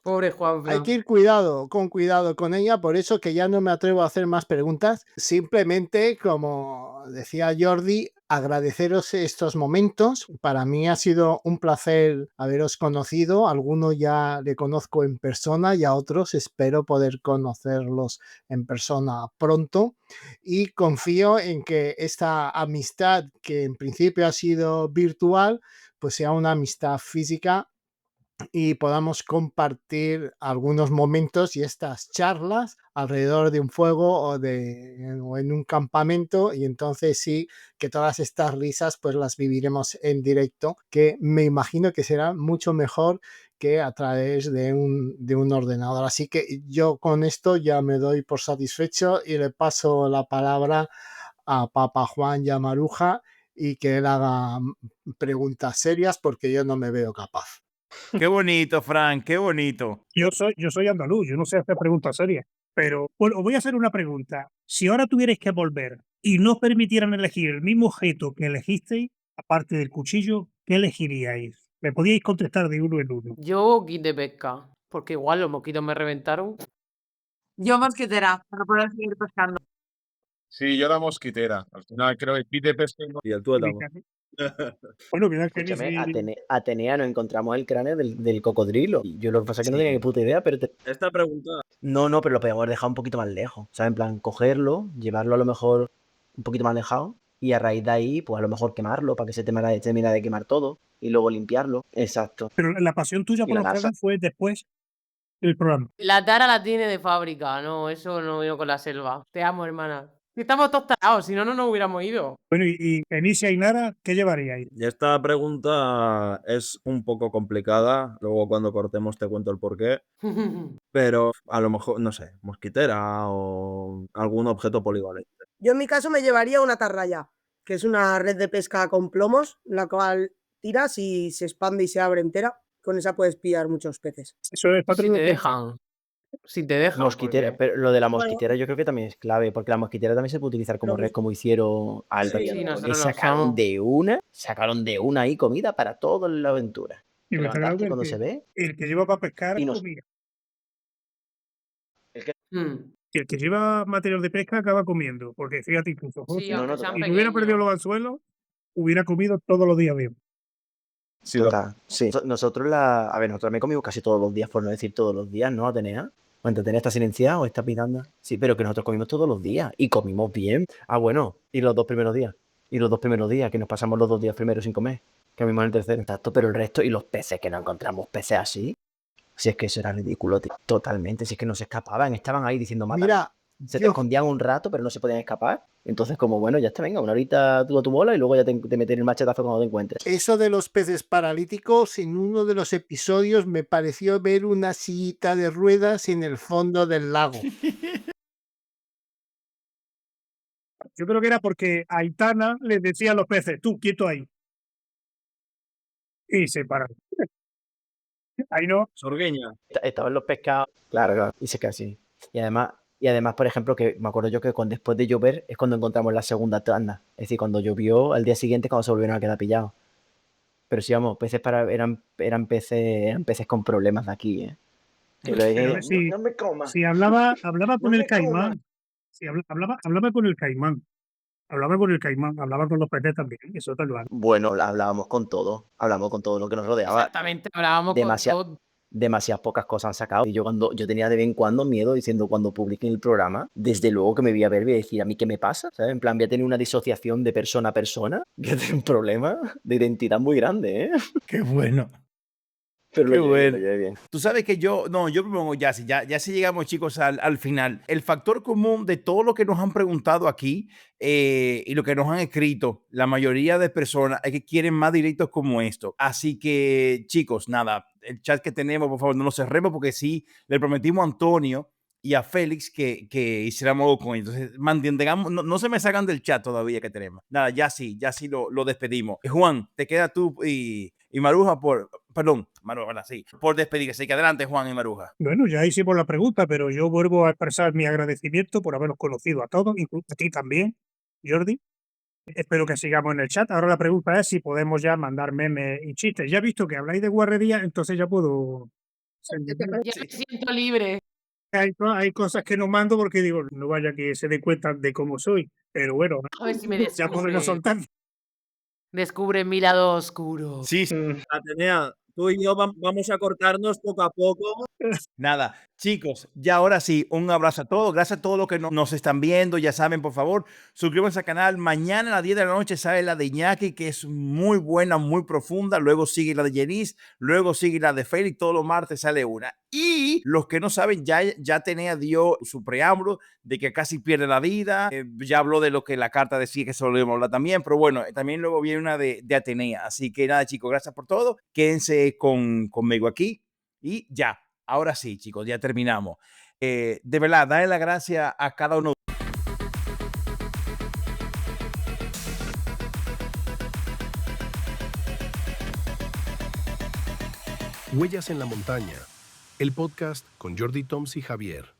Pobre Hay Juanfran. que ir con cuidado con ella, por eso que ya no me atrevo a hacer más preguntas. Simplemente, como decía Jordi, agradeceros estos momentos. Para mí ha sido un placer haberos conocido. A algunos ya le conozco en persona y a otros espero poder conocerlos en persona pronto. Y confío en que esta amistad, que en principio ha sido virtual, pues sea una amistad física y podamos compartir algunos momentos y estas charlas alrededor de un fuego o en un campamento, y entonces sí que todas estas risas pues las viviremos en directo, que me imagino que será mucho mejor que a través de un ordenador. Así que yo con esto ya me doy por satisfecho y le paso la palabra a Papa Juan y a Maruja, y que él haga preguntas serias porque yo no me veo capaz. Qué bonito, Frank, qué bonito. Yo soy andaluz, yo no sé hacer preguntas serias. Pero bueno, os voy a hacer una pregunta. Si ahora tuvierais que volver y no os permitieran elegir el mismo objeto que elegisteis, aparte del cuchillo, ¿qué elegiríais? Me podíais contestar de uno en uno. Yo kit de pesca. Porque igual los mosquitos me reventaron. yo mosquitera, para poder seguir pescando. Sí, yo la mosquitera. Al final creo que pide pesca y el tuétano. Bueno, mira que Escúchame, Atenea, nos encontramos el cráneo del cocodrilo. Y yo lo que pasa es que no tenía ni puta idea, pero... Esta pregunta... No, pero lo podemos haber dejado un poquito más lejos. ¿Sabes? En plan, cogerlo, llevarlo a lo mejor un poquito más alejado y a raíz de ahí, pues a lo mejor quemarlo para que se termine de quemar todo y luego limpiarlo. Exacto. Pero la pasión tuya Y por la los NASA. cráneos fue después del programa. La tara la tiene de fábrica. No, eso no vino con la selva. Te amo, hermana. Estamos todos tarados, si no, no nos hubiéramos ido. Bueno, y Enicia y Nara, ¿qué llevaríais? Y esta pregunta es un poco complicada. Luego cuando cortemos te cuento el porqué. Pero a lo mejor, no sé, mosquitera o algún objeto polivalente. Yo en mi caso me llevaría una atarraya, que es una red de pesca con plomos, la cual tiras y se expande y se abre entera. Con esa puedes pillar muchos peces. Eso es Si te dejan. Si te dejan. Mosquitera, porque- pero lo de la Bueno. mosquitera yo creo que también es clave, porque la mosquitera también se puede utilizar como Lo red, mismo. como hicieron Alba Sí, y sí, Antonio. nosotros lo sacaron usamos. sacaron de una ahí comida para toda la aventura. Y Te me está levantaste claro cuando que se ve el que lleva para pescar y nos... comía. Mm. Y el que lleva material de pesca acaba comiendo. Porque fíjate, incluso Sí, José, aunque no, sean si no hubiera perdido pequeños. los anzuelos, hubiera comido todos los días bien. Sí, Total, sí. Nosotros a ver, nosotros me comimos casi todos los días, por no decir todos los días, ¿no, Atenea? Bueno, Atenea está silenciada o está pitando. Sí, pero que nosotros comimos todos los días y comimos bien. Ah, bueno, y los 2 primeros días. Y los 2 primeros días, que nos pasamos los 2 días primeros sin comer. Comimos el tercero, exacto, pero el resto, y los peces, que no encontramos peces así. Si es que eso era ridículo, tío. Totalmente, si es que no se escapaban, estaban ahí diciendo mátame. Mira, Se te yo, escondían un rato, pero no se podían escapar. Entonces, como bueno, ya está, venga, una horita tú a tu bola y luego ya te meten el machetazo cuando te encuentres. eso de los peces paralíticos, en uno de los episodios me pareció ver una sillita de ruedas en el fondo del lago. Yo creo que era porque Aitana les decía a los peces, tú, quieto ahí. Y se paran. Ahí no. Sorgueña. Estaban los pescados. Claro. Y se queda así. Y además, por ejemplo, que me acuerdo yo que después de llover es cuando encontramos la segunda tanda. Es decir, cuando llovió, al día siguiente es cuando se volvieron a quedar pillados. Pero sí, vamos, eran peces con problemas de aquí, ¿eh? Que lo Pero dije, si, no me comas. si hablaba No con el me comas. caimán, si hablaba con el caimán, hablaba con los peces también, eso te lo hago. Bueno, hablábamos con todo lo que nos rodeaba. Exactamente, hablábamos Demasiado. con todo. Demasiadas pocas cosas han sacado. Y yo tenía de vez en cuando miedo diciendo cuando publiquen el programa, desde luego que me voy a ver y voy a decir, ¿a mí qué me pasa? ¿Sabes? En plan, voy a tener una disociación de persona a persona, que es un problema de identidad muy grande, ¿eh? Qué bueno. Pero Qué lo bueno. llevé bien. Tú sabes que yo propongo ya si llegamos, chicos, al final. El factor común de todo lo que nos han preguntado aquí y lo que nos han escrito, la mayoría de personas es que quieren más directos como esto. Así que, chicos, nada, el chat que tenemos, por favor, no lo cerremos porque sí, le prometimos a Antonio y a Félix que hiciéramos algo con ellos. Entonces, mantengamos, no se me salgan del chat todavía que tenemos. Nada, ya sí lo despedimos. Juan, te queda tú y Maruja Maruja, sí, por despedirse. Así que adelante, Juan y Maruja. Bueno, ya hicimos la pregunta, pero yo vuelvo a expresar mi agradecimiento por haberlos conocido a todos, incluso a ti también, Jordi. Espero que sigamos en el chat. Ahora la pregunta es si podemos ya mandar memes y chistes. Ya he visto que habláis de guarrería, entonces ya puedo... Ya me siento libre. Hay cosas que no mando porque digo, no vaya que se dé cuenta de cómo soy. Pero bueno, A ver si me ya podemos descubre. soltar. Descubre mi lado oscuro. Sí. Atenea, tú y yo vamos a cortarnos poco a poco. Nada, chicos, ya ahora sí, un abrazo a todos. Gracias a todos los que nos están viendo. Ya saben, por favor, suscríbanse al canal. Mañana a las 10 de la noche sale la de Iñaki, que es muy buena, muy profunda. Luego sigue la de Jenis, luego sigue la de Félix. Todos los martes sale una. Y los que no saben, ya Tenea dio su preámbulo de que casi pierde la vida. Ya habló de lo que la carta decía, que solo íbamos a hablar también. Pero bueno, también luego viene una de Atenea. Así que nada, chicos, gracias por todo. Quédense conmigo aquí y ya. Ahora sí, chicos, ya terminamos. De verdad, dale la gracia a cada uno. Huellas en la montaña, el podcast con Jordi Toms y Javier.